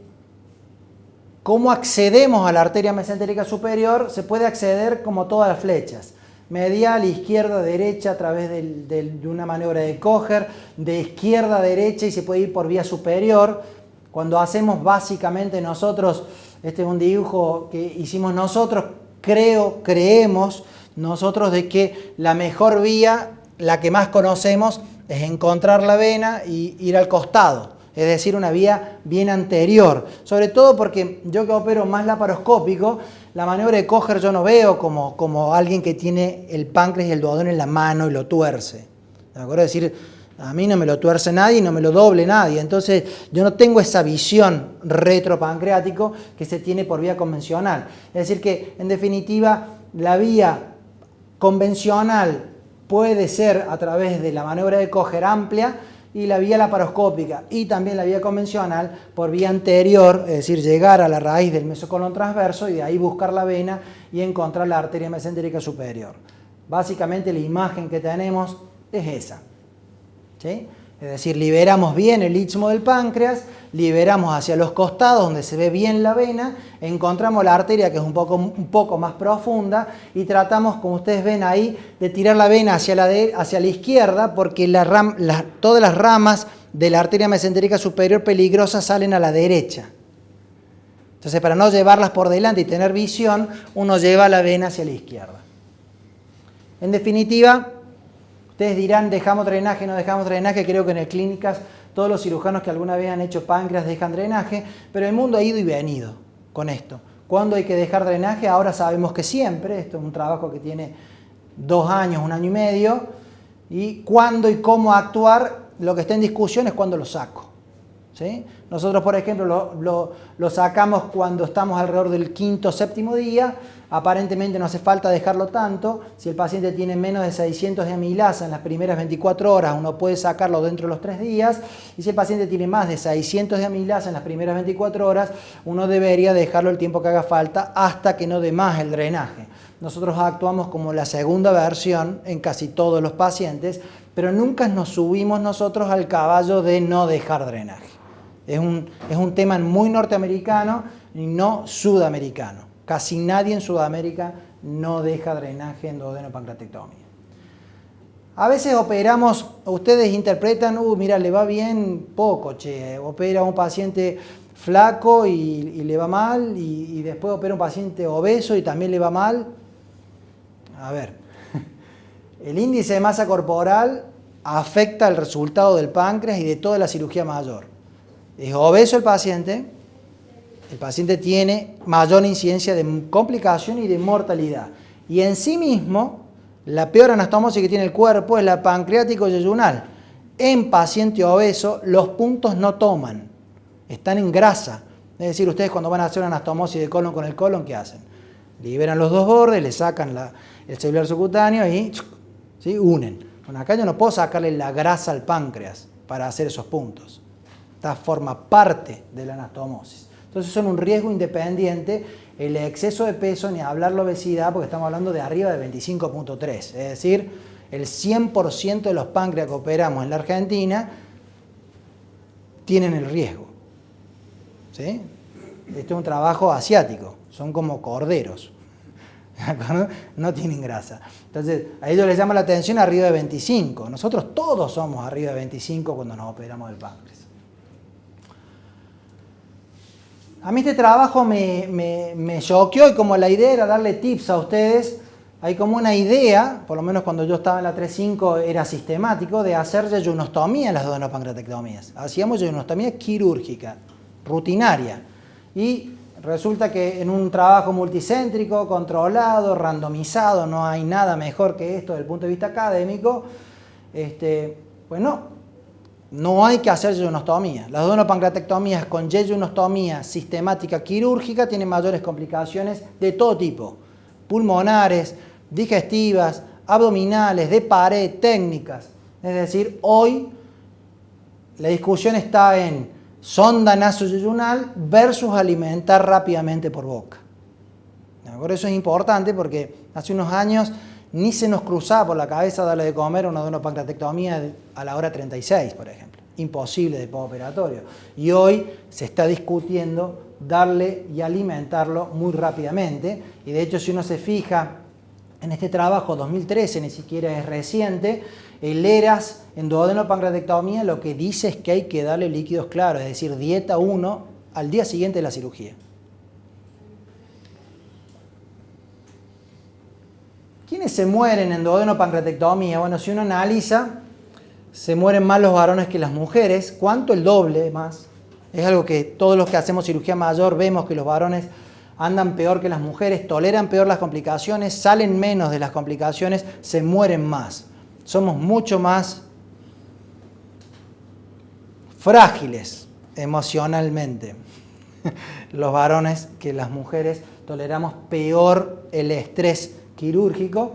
Speaker 1: cómo accedemos a la arteria mesentérica superior, se puede acceder como todas las flechas. Medial, izquierda, derecha, a través de una maniobra de Kocher, de izquierda a derecha y se puede ir por vía superior. Cuando hacemos básicamente nosotros, este es un dibujo que hicimos nosotros, creemos nosotros de que la mejor vía, la que más conocemos, es encontrar la vena y ir al costado. Es decir, una vía bien anterior. Sobre todo porque yo que opero más laparoscópico, la maniobra de Kocher yo no veo como alguien que tiene el páncreas y el duodeno en la mano y lo tuerce. ¿De acuerdo? Es decir, a mí no me lo tuerce nadie y no me lo doble nadie. Entonces, yo no tengo esa visión retropancreático que se tiene por vía convencional. Es decir que, en definitiva, la vía convencional puede ser a través de la maniobra de Kocher amplia, y la vía laparoscópica y también la vía convencional por vía anterior, es decir, llegar a la raíz del mesocolon transverso y de ahí buscar la vena y encontrar la arteria mesentérica superior. Básicamente la imagen que tenemos es esa. ¿Sí? Es decir, liberamos bien el istmo del páncreas, liberamos hacia los costados donde se ve bien la vena, encontramos la arteria que es un poco más profunda y tratamos, como ustedes ven ahí, de tirar la vena hacia la izquierda porque todas las ramas de la arteria mesentérica superior peligrosa salen a la derecha. Entonces, para no llevarlas por delante y tener visión, uno lleva la vena hacia la izquierda. En definitiva, ustedes dirán, ¿dejamos drenaje, no dejamos drenaje? Creo que en el clínicas todos los cirujanos que alguna vez han hecho páncreas dejan drenaje, pero el mundo ha ido y venido con esto. ¿Cuándo hay que dejar drenaje? Ahora sabemos que siempre. Esto es un trabajo que tiene 2 años, 1 año y medio. Y cuándo y cómo actuar, lo que está en discusión es cuándo lo saco. ¿Sí? Nosotros, por ejemplo, lo sacamos cuando estamos alrededor del 5º o 7º día. Aparentemente no hace falta dejarlo tanto. Si el paciente tiene menos de 600 de amilasa en las primeras 24 horas, uno puede sacarlo dentro de los 3 días. Y si el paciente tiene más de 600 de amilasa en las primeras 24 horas, uno debería dejarlo el tiempo que haga falta hasta que no dé más el drenaje. Nosotros actuamos como la segunda versión en casi todos los pacientes, pero nunca nos subimos nosotros al caballo de no dejar drenaje. Es un tema muy norteamericano y no sudamericano. Casi nadie en Sudamérica no deja drenaje en duodenopancreatectomía. A veces operamos, ustedes interpretan, mira, le va bien poco, opera a un paciente flaco y le va mal, y después opera a un paciente obeso y también le va mal. A ver, el índice de masa corporal afecta el resultado del páncreas y de toda la cirugía mayor. Es obeso el paciente tiene mayor incidencia de complicación y de mortalidad. Y en sí mismo, la peor anastomosis que tiene el cuerpo es la pancreático-yeyunal. En paciente obeso, los puntos no toman, están en grasa. Es decir, ustedes cuando van a hacer una anastomosis de colon con el colon, ¿qué hacen? Liberan los 2 bordes, le sacan el celular subcutáneo y ¿sí? Unen. Bueno, acá yo no puedo sacarle la grasa al páncreas para hacer esos puntos. Esta forma parte de la anastomosis. Entonces son un riesgo independiente, el exceso de peso, ni hablar la obesidad, porque estamos hablando de arriba de 25.3. Es decir, el 100% de los páncreas que operamos en la Argentina tienen el riesgo. ¿Sí? Este es un trabajo asiático, son como corderos. No tienen grasa. Entonces, a ellos les llama la atención arriba de 25. Nosotros todos somos arriba de 25 cuando nos operamos del páncreas. A mí este trabajo me choqueó y como la idea era darle tips a ustedes, hay como una idea, por lo menos cuando yo estaba en la 3.5 era sistemático, de hacer yeyunostomía en las duodenopancreatectomías. Hacíamos yeyunostomía quirúrgica, rutinaria. Y resulta que en un trabajo multicéntrico, controlado, randomizado, no hay nada mejor que esto desde el punto de vista académico, pues no hay que hacer yeyunostomía. Las duodenopancreatectomías con yeyunostomía sistemática quirúrgica tienen mayores complicaciones de todo tipo. Pulmonares, digestivas, abdominales, de pared, técnicas. Es decir, hoy la discusión está en sonda nasoyeyunal versus alimentar rápidamente por boca. Por eso es importante porque hace unos años ni se nos cruzaba por la cabeza darle de comer una duodenopancreatectomía a la hora 36, por ejemplo. Imposible de postoperatorio. Y hoy se está discutiendo darle y alimentarlo muy rápidamente. Y de hecho, si uno se fija en este trabajo 2013, ni siquiera es reciente, el ERAS en duodenopancreatectomía lo que dice es que hay que darle líquidos claros, es decir, dieta 1 al día siguiente de la cirugía. ¿Quiénes se mueren en duodenopancreatectomía? Bueno, si uno analiza, se mueren más los varones que las mujeres. ¿Cuánto? El doble más. Es algo que todos los que hacemos cirugía mayor vemos que los varones andan peor que las mujeres, toleran peor las complicaciones, salen menos de las complicaciones, se mueren más. Somos mucho más frágiles emocionalmente los varones que las mujeres, toleramos peor el estrés quirúrgico.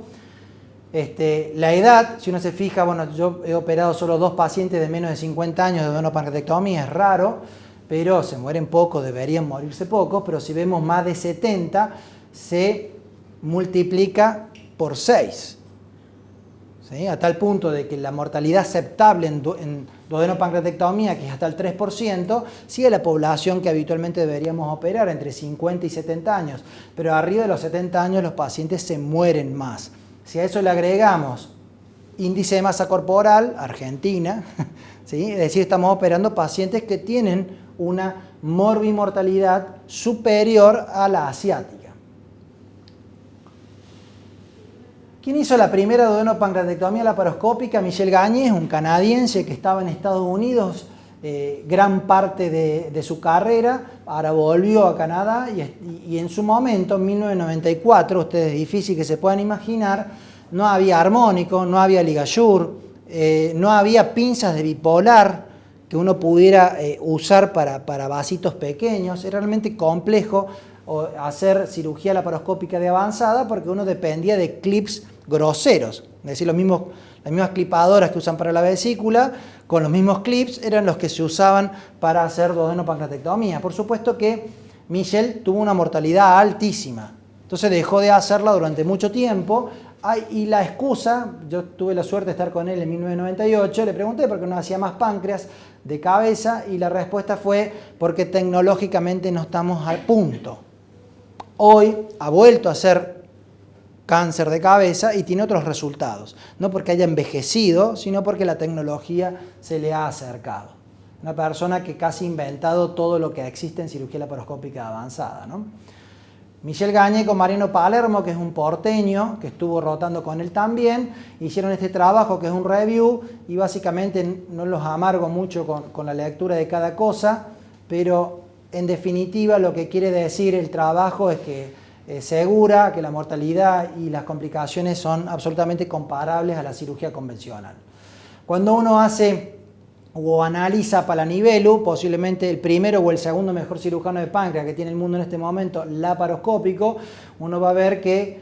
Speaker 1: La edad, si uno se fija, bueno, yo he operado solo 2 pacientes de menos de 50 años de duodenopancreatectomía, es raro, pero se mueren pocos, deberían morirse pocos, pero si vemos más de 70, se multiplica por 6. ¿Sí? A tal punto de que la mortalidad aceptable en duodenopancreatectomía, que es hasta el 3%, sigue la población que habitualmente deberíamos operar, entre 50 y 70 años. Pero arriba de los 70 años los pacientes se mueren más. Si a eso le agregamos índice de masa corporal, Argentina, ¿sí? Es decir, estamos operando pacientes que tienen una morbimortalidad superior a la asiática. ¿Quién hizo la primera duodenopancreatectomía laparoscópica? Michel Gagne, un canadiense que estaba en Estados Unidos gran parte de su carrera, ahora volvió a Canadá y en su momento, en 1994, ustedes es difícil que se puedan imaginar, no había armónico, no había ligature, no había pinzas de bipolar que uno pudiera usar para vasitos pequeños. Era realmente complejo hacer cirugía laparoscópica de avanzada porque uno dependía de clips groseros, es decir, las mismas clipadoras que usan para la vesícula, con los mismos clips eran los que se usaban para hacer duodenopancreatectomía. Por supuesto que Michel tuvo una mortalidad altísima, entonces dejó de hacerla durante mucho tiempo. Y la excusa, yo tuve la suerte de estar con él en 1998, le pregunté por qué no hacía más páncreas de cabeza y la respuesta fue porque tecnológicamente no estamos al punto. Hoy ha vuelto a hacer cáncer de cabeza y tiene otros resultados. No porque haya envejecido, sino porque la tecnología se le ha acercado. Una persona que casi ha inventado todo lo que existe en cirugía laparoscópica avanzada, ¿no? Michel Gagné con Mariano Palermo, que es un porteño, que estuvo rotando con él también, hicieron este trabajo que es un review y básicamente no los amargo mucho con la lectura de cada cosa, pero en definitiva lo que quiere decir el trabajo es que asegura que la mortalidad y las complicaciones son absolutamente comparables a la cirugía convencional. Cuando uno hace o analiza Palanivelu, posiblemente el primero o el segundo mejor cirujano de páncreas que tiene el mundo en este momento, laparoscópico, uno va a ver que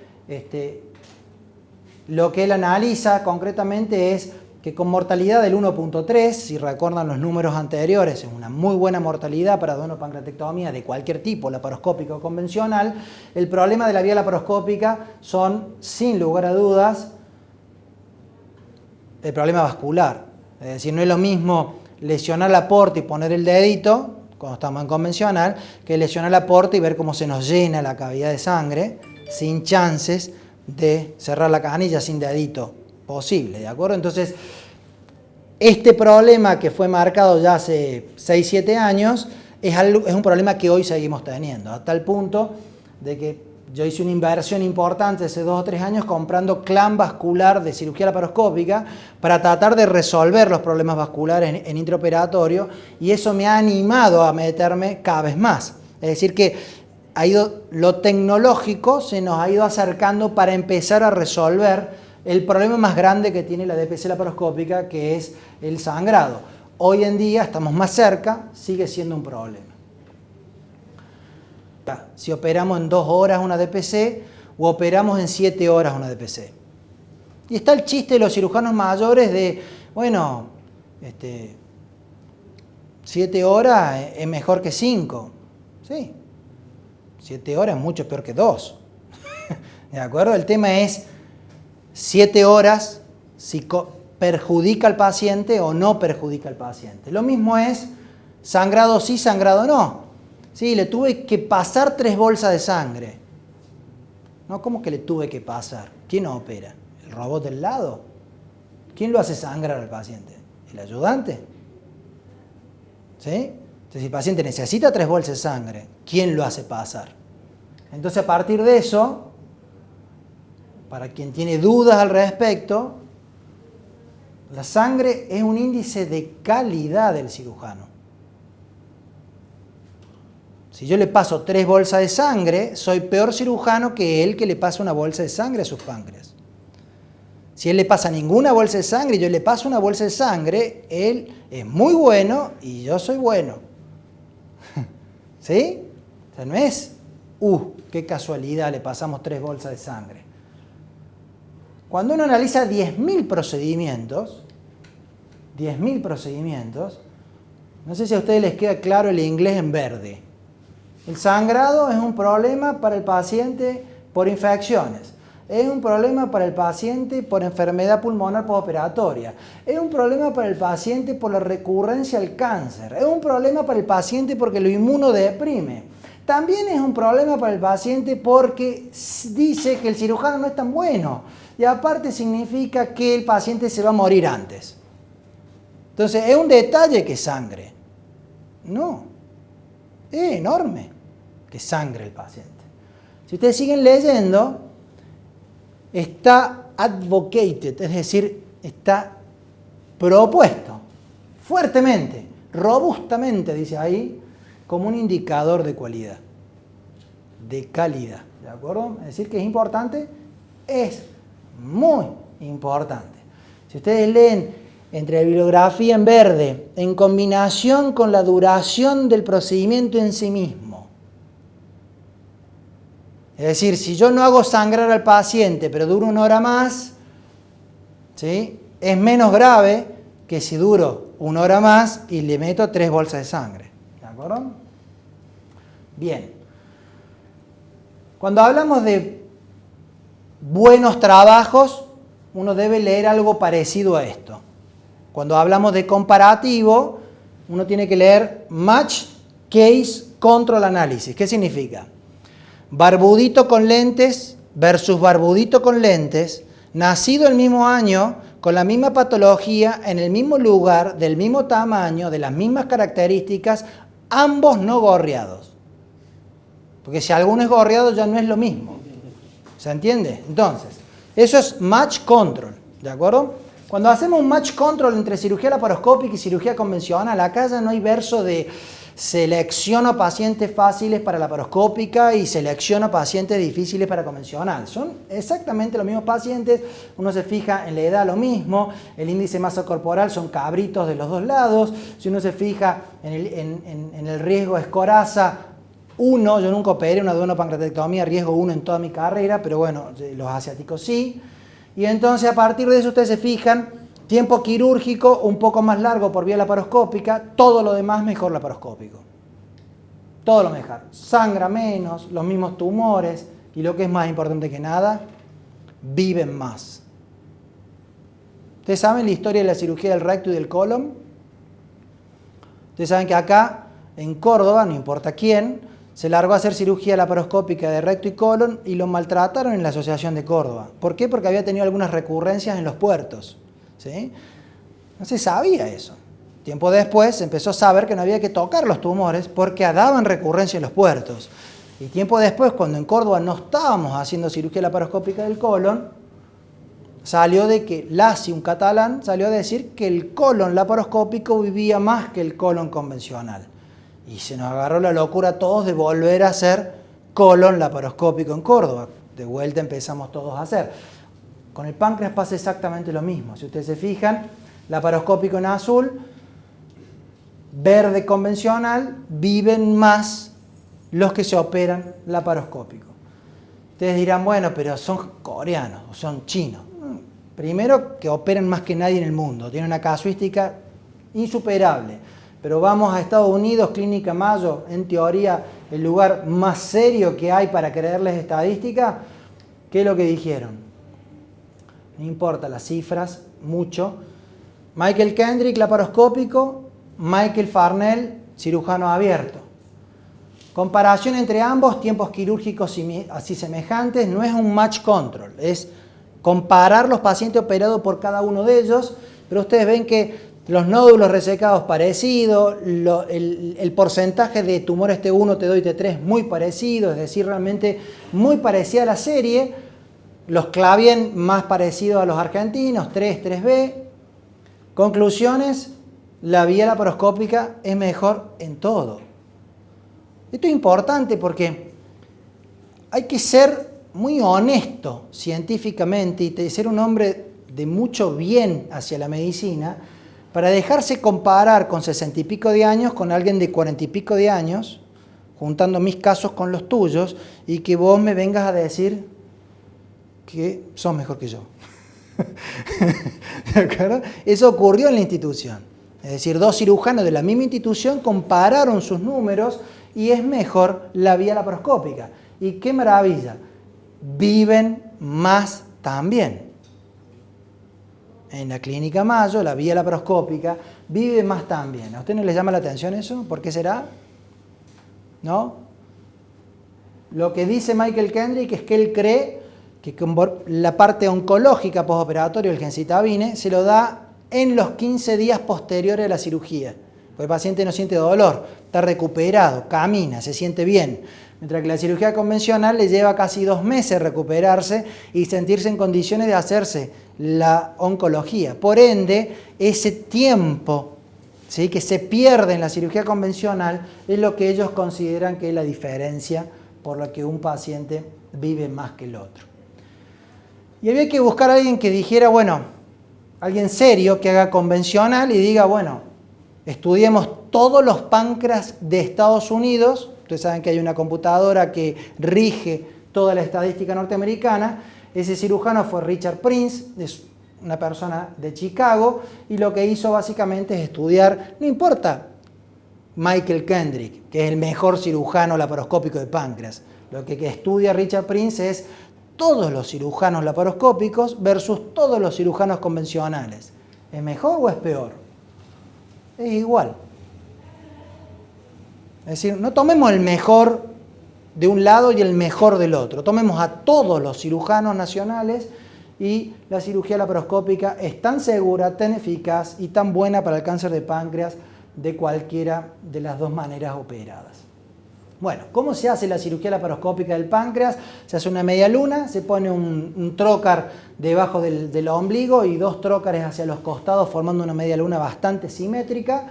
Speaker 1: lo que él analiza concretamente es que con mortalidad del 1.3, si recuerdan los números anteriores, es una muy buena mortalidad para duodenopancreatectomía de cualquier tipo, laparoscópico o convencional. El problema de la vía laparoscópica son, sin lugar a dudas, el problema vascular. Es decir, no es lo mismo lesionar la aporta y poner el dedito, cuando estamos en convencional, que lesionar la aporta y ver cómo se nos llena la cavidad de sangre, sin chances de cerrar la canilla sin dedito posible, ¿de acuerdo? Entonces, este problema que fue marcado ya hace 6-7 años, es un problema que hoy seguimos teniendo, a tal punto de que yo hice una inversión importante hace 2 o 3 años comprando clan vascular de cirugía laparoscópica para tratar de resolver los problemas vasculares en intraoperatorio y eso me ha animado a meterme cada vez más. Es decir que lo tecnológico se nos ha ido acercando para empezar a resolver el problema más grande que tiene la DPC laparoscópica, que es el sangrado. Hoy en día estamos más cerca, sigue siendo un problema. Si operamos en 2 horas una DPC o operamos en 7 horas una DPC. Y está el chiste de los cirujanos mayores de, bueno, 7 horas es mejor que 5. Sí, 7 horas es mucho peor que 2. ¿De acuerdo? El tema es 7 horas si perjudica al paciente o no perjudica al paciente. Lo mismo es sangrado sí, sangrado no. Sí, le tuve que pasar 3 bolsas de sangre. No, ¿cómo que le tuve que pasar? ¿Quién opera? ¿El robot del lado? ¿Quién lo hace sangrar al paciente? ¿El ayudante? ¿Sí? Entonces, si el paciente necesita 3 bolsas de sangre, ¿quién lo hace pasar? Entonces, a partir de eso, para quien tiene dudas al respecto, la sangre es un índice de calidad del cirujano. Si yo le paso 3 bolsas de sangre, soy peor cirujano que él que le pasa una bolsa de sangre a sus páncreas. Si él le pasa ninguna bolsa de sangre y yo le paso una bolsa de sangre, él es muy bueno y yo soy bueno. ¿Sí? O sea, no es, qué casualidad, le pasamos 3 bolsas de sangre. Cuando uno analiza 10.000 procedimientos, no sé si a ustedes les queda claro el inglés en verde. El sangrado es un problema para el paciente por infecciones. Es un problema para el paciente por enfermedad pulmonar postoperatoria. Es un problema para el paciente por la recurrencia al cáncer. Es un problema para el paciente porque lo inmunodeprime. También es un problema para el paciente porque dice que el cirujano no es tan bueno. Y aparte significa que el paciente se va a morir antes. Entonces, ¿es un detalle que sangre? No. Es enorme que sangre el paciente. Si ustedes siguen leyendo, está advocated, es decir, está propuesto fuertemente robustamente, dice ahí, como un indicador de cualidad, de calidad. ¿De acuerdo? Es decir, que es importante, es muy importante. Si ustedes leen entre la bibliografía en verde, en combinación con la duración del procedimiento en sí mismo. Es decir, si yo no hago sangrar al paciente, pero duro 1 hora más, ¿sí?, es menos grave que si duro 1 hora más y le meto 3 bolsas de sangre. ¿De acuerdo? Bien. Cuando hablamos de buenos trabajos, uno debe leer algo parecido a esto. Cuando hablamos de comparativo, uno tiene que leer Match Case Control Analysis. ¿Qué significa? Barbudito con lentes versus barbudito con lentes, nacido el mismo año, con la misma patología, en el mismo lugar, del mismo tamaño, de las mismas características, ambos no gorreados. Porque si alguno es gorreado ya no es lo mismo. ¿Se entiende? Entonces, eso es Match Control. ¿De acuerdo? Cuando hacemos un match control entre cirugía laparoscópica y cirugía convencional, acá ya no hay verso de selecciono pacientes fáciles para laparoscópica y selecciono pacientes difíciles para convencional. Son exactamente los mismos pacientes, uno se fija en la edad lo mismo, el índice de masa corporal son cabritos de los dos lados, si uno se fija en el riesgo escoraza 1, yo nunca operé una duodopancreatectomía riesgo 1 en toda mi carrera, pero bueno, los asiáticos sí. Y entonces a partir de eso ustedes se fijan, tiempo quirúrgico un poco más largo por vía laparoscópica, todo lo demás mejor laparoscópico. Todo lo mejor. Sangra menos, los mismos tumores y lo que es más importante que nada, viven más. ¿Ustedes saben la historia de la cirugía del recto y del colon? Ustedes saben que acá en Córdoba, no importa quién, se largó a hacer cirugía laparoscópica de recto y colon y lo maltrataron en la Asociación de Córdoba. ¿Por qué? Porque había tenido algunas recurrencias en los puertos. ¿Sí? No se sabía eso. Tiempo después se empezó a saber que no había que tocar los tumores porque daban recurrencia en los puertos. Y tiempo después, cuando en Córdoba no estábamos haciendo cirugía laparoscópica del colon, salió de que Lassi, un catalán, salió a decir que el colon laparoscópico vivía más que el colon convencional. Y se nos agarró la locura a todos de volver a hacer colon laparoscópico en Córdoba. De vuelta empezamos todos a hacer. Con el páncreas pasa exactamente lo mismo. Si ustedes se fijan, laparoscópico en azul, verde convencional, viven más los que se operan laparoscópico. Ustedes dirán, bueno, pero son coreanos o son chinos. Primero, que operan más que nadie en el mundo. Tienen una casuística insuperable. Pero vamos a Estados Unidos, Clínica Mayo, en teoría el lugar más serio que hay para creerles estadística. ¿Qué es lo que dijeron? No importa las cifras, mucho. Michael Kendrick, laparoscópico. Michael Farnell, cirujano abierto. Comparación entre ambos, tiempos quirúrgicos así semejantes, no es un match control, es comparar los pacientes operados por cada uno de ellos, pero ustedes ven que los nódulos resecados parecidos, el porcentaje de tumores T1, T2 y T3 muy parecido, es decir, realmente muy parecida a la serie. Los Clavien más parecidos a los argentinos, 3, 3B. Conclusiones, la vía laparoscópica es mejor en todo. Esto es importante porque hay que ser muy honesto científicamente y ser un hombre de mucho bien hacia la medicina para dejarse comparar con 60 y pico de años con alguien de 40 y pico de años, juntando mis casos con los tuyos, y que vos me vengas a decir que sos mejor que yo. ¿De acuerdo? Eso ocurrió en la institución. Es decir, dos cirujanos de la misma institución compararon sus números y es mejor la vía laparoscópica. Y qué maravilla, viven más también. En la Clínica Mayo, la vía laparoscópica, vive más también. ¿A usted no le llama la atención eso? ¿Por qué será? ¿No? Lo que dice Michael Kendrick es que él cree que la parte oncológica postoperatoria, el gemcitabine, se lo da en los 15 días posteriores a la cirugía. Porque el paciente no siente dolor, está recuperado, camina, se siente bien. Mientras que la cirugía convencional le lleva casi 2 meses recuperarse y sentirse en condiciones de hacerse la oncología. Por ende, ese tiempo ¿sí?, que se pierde en la cirugía convencional, es lo que ellos consideran que es la diferencia por la que un paciente vive más que el otro. Y había que buscar a alguien que dijera, bueno, alguien serio que haga convencional y diga, bueno, estudiemos todos los páncreas de Estados Unidos. Ustedes saben que hay una computadora que rige toda la estadística norteamericana. Ese cirujano fue Richard Prince, es una persona de Chicago, y lo que hizo básicamente es estudiar, no importa Michael Kendrick, que es el mejor cirujano laparoscópico de páncreas, lo que estudia Richard Prince es todos los cirujanos laparoscópicos versus todos los cirujanos convencionales. ¿Es mejor o es peor? Es igual. Es decir, no tomemos el mejor de un lado y el mejor del otro. Tomemos a todos los cirujanos nacionales y la cirugía laparoscópica es tan segura, tan eficaz y tan buena para el cáncer de páncreas de cualquiera de las dos maneras operadas. Bueno, ¿cómo se hace la cirugía laparoscópica del páncreas? Se hace una media luna, se pone un trócar debajo del ombligo y dos trócares hacia los costados formando una media luna bastante simétrica.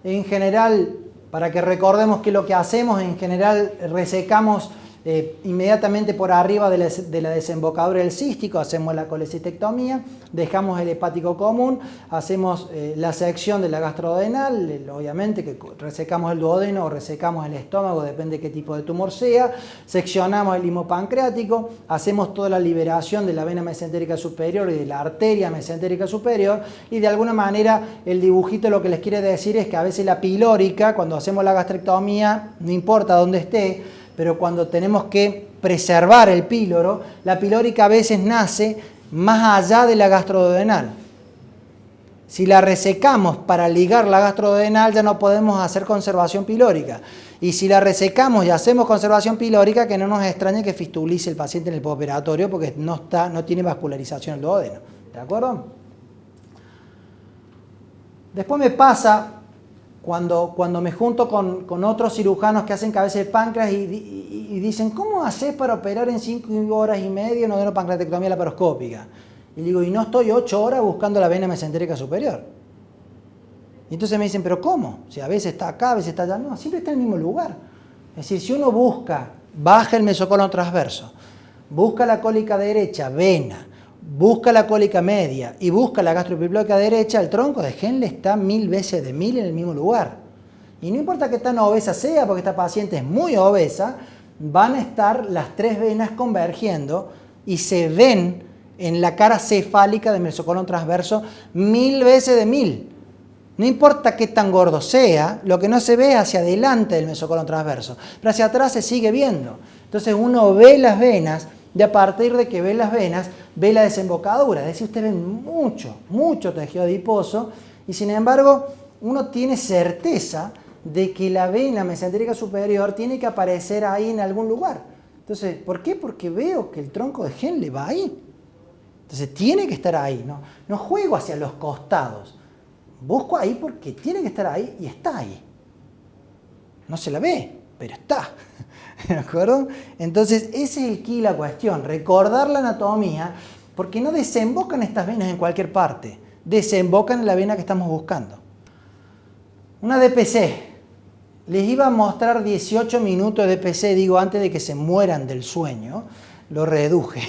Speaker 1: En general, para que recordemos que lo que hacemos, en general resecamos inmediatamente por arriba de la desembocadura del cístico, hacemos la colecistectomía, dejamos el hepático común, hacemos la sección de la gastroduodenal, obviamente que resecamos el duodeno o resecamos el estómago, depende de qué tipo de tumor sea, seccionamos el limo pancreático, hacemos toda la liberación de la vena mesentérica superior y de la arteria mesentérica superior, y de alguna manera el dibujito lo que les quiere decir es que a veces la pilórica, cuando hacemos la gastrectomía, no importa dónde esté, pero cuando tenemos que preservar el píloro, la pilórica a veces nace más allá de la gastroduodenal. Si la resecamos para ligar la gastroduodenal ya no podemos hacer conservación pilórica. Y si la resecamos y hacemos conservación pilórica, que no nos extrañe que fistulice el paciente en el postoperatorio porque no tiene vascularización el duodeno. ¿De acuerdo? Después me pasa cuando me junto con otros cirujanos que hacen cabeza de páncreas y dicen, ¿cómo haces para operar en 5 horas y media una adenopancreatectomía laparoscópica? Y digo, y no estoy 8 horas buscando la vena mesentérica superior. Y entonces me dicen, ¿pero cómo? Si a veces está acá, a veces está allá. No, siempre está en el mismo lugar. Es decir, si uno baja el mesocolon transverso, busca la cólica derecha, vena, busca la cólica media y busca la gastroepiploica derecha, el tronco de Henle está 1000 veces de 1000 en el mismo lugar. Y no importa qué tan obesa sea, porque esta paciente es muy obesa, van a estar las tres venas convergiendo y se ven en la cara cefálica del mesocolon transverso 1000 veces de 1000. No importa qué tan gordo sea, lo que no se ve es hacia adelante del mesocolon transverso, pero hacia atrás se sigue viendo. Entonces uno ve las venas y a partir de que ve las venas, ve la desembocadura. Es decir, usted ve mucho tejido adiposo y sin embargo uno tiene certeza de que la vena mesentérica superior tiene que aparecer ahí en algún lugar. Entonces, ¿por qué? Porque veo que el tronco de Henle va ahí. Entonces tiene que estar ahí, no juego hacia los costados. Busco ahí porque tiene que estar ahí y está ahí. No se la ve, pero está. ¿De acuerdo? Entonces, ese es el key, la cuestión. Recordar la anatomía, porque no desembocan estas venas en cualquier parte. Desembocan en la vena que estamos buscando. Una DPC. Les iba a mostrar 18 minutos de DPC, digo, antes de que se mueran del sueño. Lo reduje.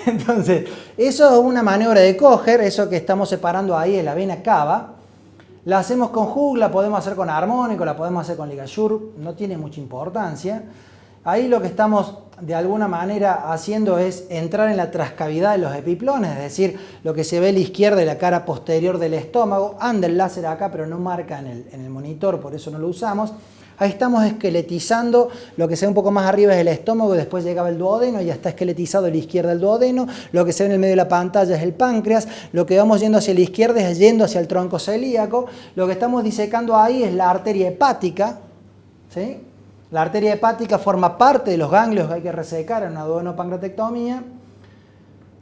Speaker 1: Entonces, eso es una maniobra de Kocher, eso que estamos separando ahí es la vena cava. La hacemos con Hug, la podemos hacer con armónico, la podemos hacer con ligazure, no tiene mucha importancia. Ahí lo que estamos de alguna manera haciendo es entrar en la trascavidad de los epiplones, es decir, lo que se ve a la izquierda de la cara posterior del estómago, anda el láser acá, pero no marca en el monitor, por eso no lo usamos. Ahí estamos esqueletizando, lo que se ve un poco más arriba es el estómago, y después llegaba el duodeno, y ya está esqueletizado a la izquierda el duodeno, lo que se ve en el medio de la pantalla es el páncreas, lo que vamos yendo hacia la izquierda es yendo hacia el tronco celíaco, lo que estamos disecando ahí es la arteria hepática, ¿sí? La arteria hepática forma parte de los ganglios que hay que resecar en una duodenopancreatectomía.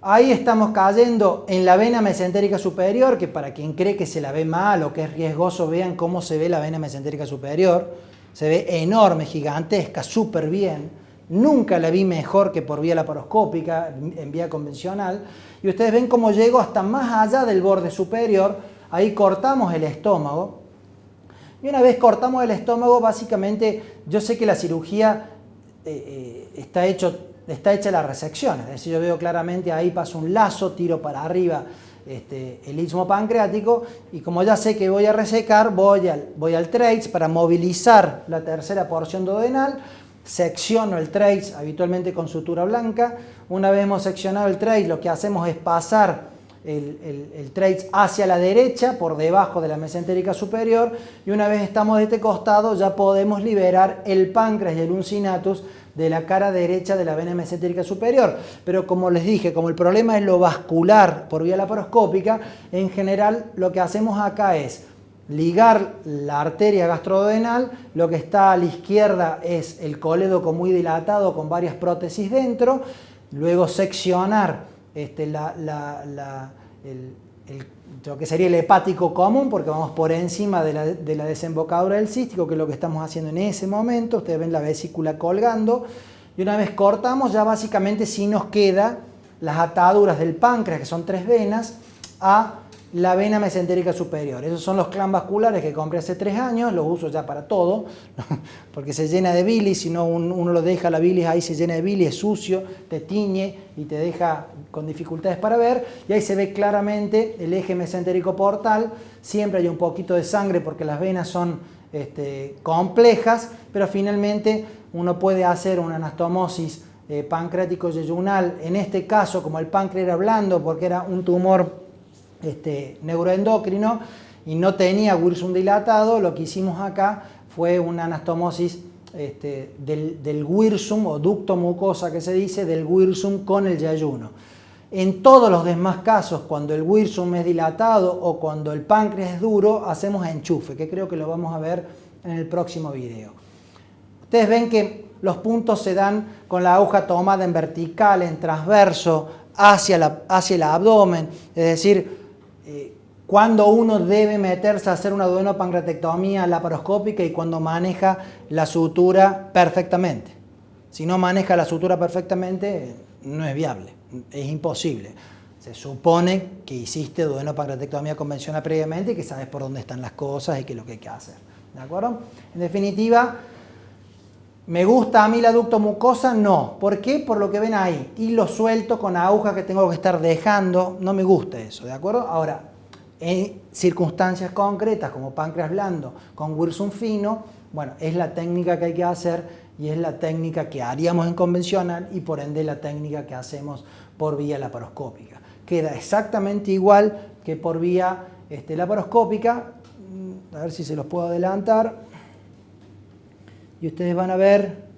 Speaker 1: Ahí estamos cayendo en la vena mesentérica superior, que para quien cree que se la ve mal o que es riesgoso, vean cómo se ve la vena mesentérica superior. Se ve enorme, gigantesca, súper bien. Nunca la vi mejor que por vía laparoscópica, en vía convencional. Y ustedes ven cómo llego hasta más allá del borde superior. Ahí cortamos el estómago. Y una vez cortamos el estómago, básicamente yo sé que la cirugía está hecha la resección, es decir, yo veo claramente ahí paso un lazo, tiro para arriba el istmo pancreático y como ya sé que voy a resecar, voy al TRACE para movilizar la tercera porción duodenal, secciono el TRACE habitualmente con sutura blanca. Una vez hemos seccionado el TRACE, lo que hacemos es pasar el TRACE hacia la derecha, por debajo de la mesentérica superior, y una vez estamos de este costado ya podemos liberar el páncreas y el uncinatus de la cara derecha de la vena mesentérica superior. Pero como les dije, como el problema es lo vascular por vía laparoscópica, en general lo que hacemos acá es ligar la arteria gastroduodenal, lo que está a la izquierda es el colédoco muy dilatado con varias prótesis dentro, luego seccionar lo que sería el hepático común, porque vamos por encima de la desembocadura del cístico, que es lo que estamos haciendo en ese momento. Ustedes ven la vesícula colgando, y una vez cortamos, ya básicamente sí nos queda las ataduras del páncreas, que son 3 venas, a la vena mesentérica superior. Esos son los clan vasculares que compré hace 3 años, los uso ya para todo, porque se llena de bilis, si no uno lo deja la bilis ahí, se llena de bilis, es sucio, te tiñe y te deja con dificultades para ver, y ahí se ve claramente el eje mesentérico portal. Siempre hay un poquito de sangre porque las venas son complejas, pero finalmente uno puede hacer una anastomosis pancreático-yeyunal. En este caso, como el páncreas era blando porque era un tumor neuroendocrino y no tenía wirsum dilatado, lo que hicimos acá fue una anastomosis del wirsum o ducto mucosa que se dice, del wirsum con el yeyuno. En todos los demás casos, cuando el wirsum es dilatado o cuando el páncreas es duro, hacemos enchufe, que creo que lo vamos a ver en el próximo video. Ustedes ven que los puntos se dan con la aguja tomada en vertical, en transverso, hacia el abdomen, es decir, cuando uno debe meterse a hacer una duodenopancreatectomía laparoscópica y cuando maneja la sutura perfectamente. Si no maneja la sutura perfectamente, no es viable, es imposible. Se supone que hiciste duodenopancreatectomía convencional previamente y que sabes por dónde están las cosas y qué es lo que hay que hacer. ¿De acuerdo? En definitiva, ¿me gusta a mí la ducto mucosa? No. ¿Por qué? Por lo que ven ahí. Hilo suelto con aguja que tengo que estar dejando. No me gusta eso, ¿de acuerdo? Ahora, en circunstancias concretas como páncreas blando con wirsum fino, bueno, es la técnica que hay que hacer y es la técnica que haríamos en convencional y por ende la técnica que hacemos por vía laparoscópica. Queda exactamente igual que por vía laparoscópica. A ver si se los puedo adelantar. Y ustedes van a ver,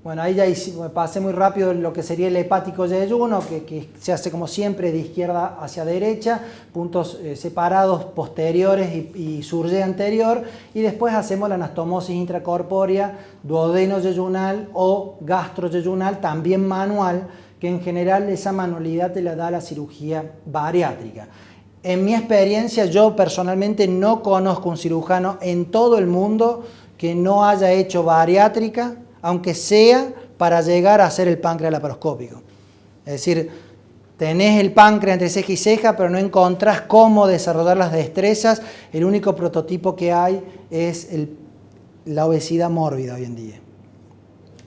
Speaker 1: bueno, ahí ya pasé muy rápido lo que sería el hepático yeyuno, que se hace como siempre de izquierda hacia derecha, puntos separados posteriores y surge anterior, y después hacemos la anastomosis intracorpórea duodeno-yeyunal o gastro-yeyunal, también manual, que en general esa manualidad te la da la cirugía bariátrica. En mi experiencia, yo personalmente no conozco un cirujano en todo el mundo que no haya hecho bariátrica, aunque sea para llegar a hacer el páncreas laparoscópico. Es decir, tenés el páncreas entre ceja y ceja, pero no encontrás cómo desarrollar las destrezas. El único prototipo que hay es la obesidad mórbida hoy en día.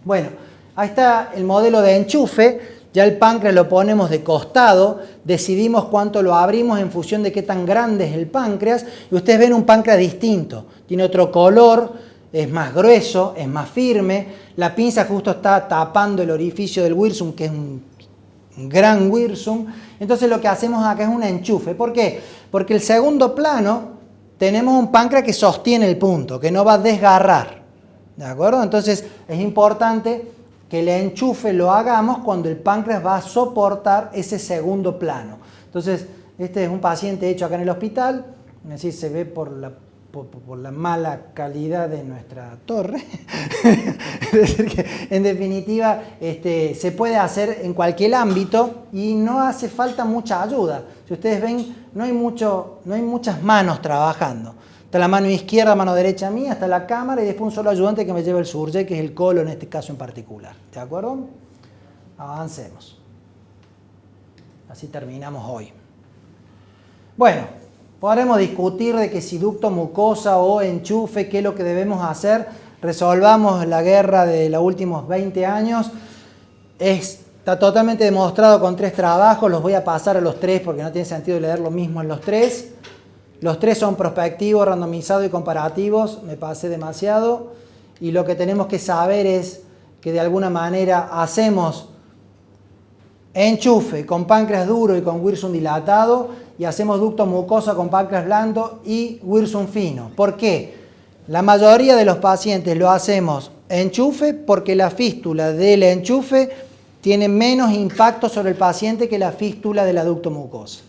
Speaker 1: Bueno, ahí está el modelo de enchufe. Ya el páncreas lo ponemos de costado, decidimos cuánto lo abrimos en función de qué tan grande es el páncreas, y ustedes ven un páncreas distinto, tiene otro color, es más grueso, es más firme, la pinza justo está tapando el orificio del wirsum, que es un gran wirsum. Entonces lo que hacemos acá es un enchufe. ¿Por qué? Porque el segundo plano tenemos un páncreas que sostiene el punto, que no va a desgarrar. ¿De acuerdo? Entonces es importante que el enchufe lo hagamos cuando el páncreas va a soportar ese segundo plano. Entonces, este es un paciente hecho acá en el hospital, así se ve por la mala calidad de nuestra torre. Es decir, que en definitiva se puede hacer en cualquier ámbito y no hace falta mucha ayuda. Si ustedes ven, no hay muchas manos trabajando. Está la mano izquierda, mano derecha mía, está la cámara y después un solo ayudante que me lleva el surge, que es el colo en este caso en particular. ¿De acuerdo? Avancemos. Así terminamos hoy. Bueno, Podremos discutir de que si ducto, mucosa o enchufe, qué es lo que debemos hacer. Resolvamos la guerra de los últimos 20 años. Está totalmente demostrado con 3 trabajos. Los voy a pasar a los 3 porque no tiene sentido leer lo mismo en los 3. Los 3 son prospectivos, randomizados y comparativos. Me pasé demasiado. Y lo que tenemos que saber es que de alguna manera hacemos enchufe con páncreas duro y con Wirsung dilatado y hacemos ducto mucosa con páncreas blando y Wirsung fino. ¿Por qué? La mayoría de los pacientes lo hacemos enchufe porque la fístula del enchufe tiene menos impacto sobre el paciente que la fístula de la ducto mucosa.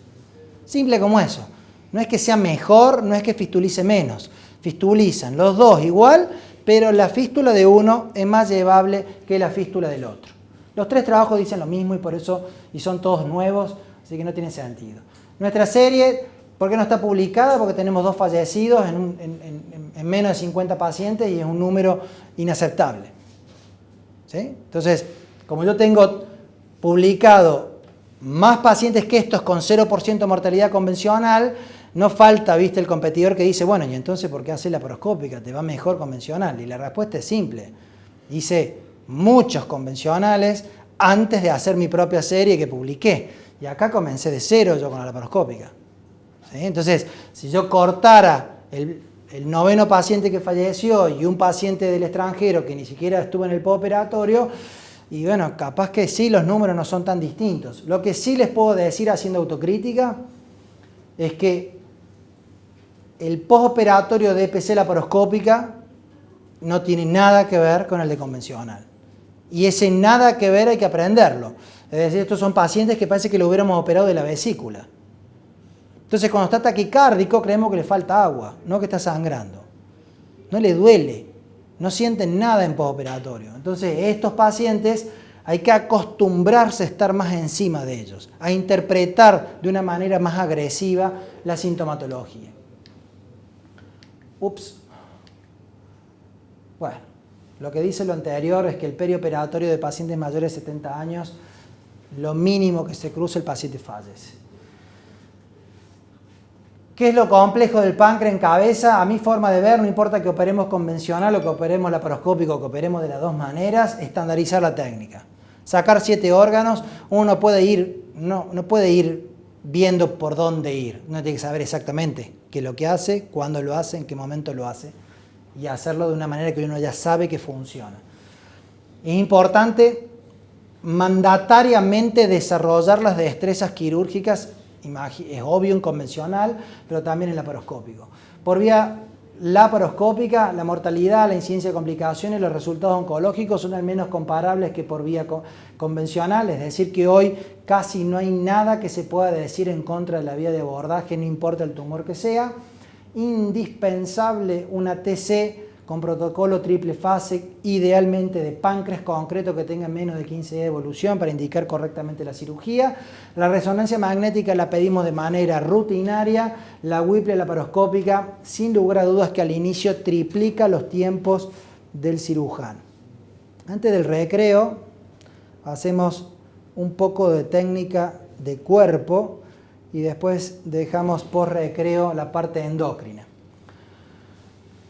Speaker 1: Simple como eso. No es que sea mejor, no es que fistulice menos. Fistulizan los dos igual, pero la fístula de uno es más llevable que la fístula del otro. Los 3 trabajos dicen lo mismo y por eso, y son todos nuevos, así que no tiene sentido. Nuestra serie, ¿por qué no está publicada? Porque tenemos 2 fallecidos en menos de 50 pacientes y es un número inaceptable. ¿Sí? Entonces, como yo tengo publicado más pacientes que estos con 0% de mortalidad convencional, no falta, viste, el competidor que dice, bueno, ¿y entonces por qué haces laparoscópica? Te va mejor convencional. Y la respuesta es simple. Hice muchos convencionales antes de hacer mi propia serie que publiqué. Y acá comencé de 0 yo con la laparoscópica. ¿Sí? Entonces, si yo cortara el 9º paciente que falleció y un paciente del extranjero que ni siquiera estuvo en el postoperatorio, y bueno, capaz que sí, los números no son tan distintos. Lo que sí les puedo decir haciendo autocrítica es que el postoperatorio de EPC laparoscópica no tiene nada que ver con el de convencional. Y ese nada que ver hay que aprenderlo. Es decir, estos son pacientes que parece que lo hubiéramos operado de la vesícula. Entonces, cuando está taquicárdico, creemos que le falta agua, no que está sangrando. No le duele, no sienten nada en postoperatorio. Entonces, estos pacientes hay que acostumbrarse a estar más encima de ellos, a interpretar de una manera más agresiva la sintomatología. Ups. Bueno, lo que dice lo anterior es que el perioperatorio de pacientes mayores de 70 años, lo mínimo que se cruza el paciente fallece. ¿Qué es lo complejo del páncreas en cabeza? A mi forma de ver, no importa que operemos convencional o que operemos laparoscópico o que operemos de las 2 maneras, estandarizar la técnica. Sacar 7 órganos, uno puede ir, no puede ir viendo por dónde ir. Uno tiene que saber exactamente qué es lo que hace, cuándo lo hace, en qué momento lo hace. Y hacerlo de una manera que uno ya sabe que funciona. Es importante mandatariamente desarrollar las destrezas quirúrgicas, es obvio en convencional, pero también en laparoscópico. Por vía laparoscópica, la mortalidad, la incidencia de complicaciones y los resultados oncológicos son al menos comparables que por vía convencional, es decir, que hoy casi no hay nada que se pueda decir en contra de la vía de abordaje, no importa el tumor que sea. Indispensable una TC con protocolo triple fase, idealmente de páncreas concreto que tenga menos de 15 días de evolución para indicar correctamente la cirugía. La resonancia magnética la pedimos de manera rutinaria. La Whipple laparoscópica, sin lugar a dudas que al inicio triplica los tiempos del cirujano. Antes del recreo hacemos un poco de técnica de cuerpo y después dejamos por recreo la parte endocrina.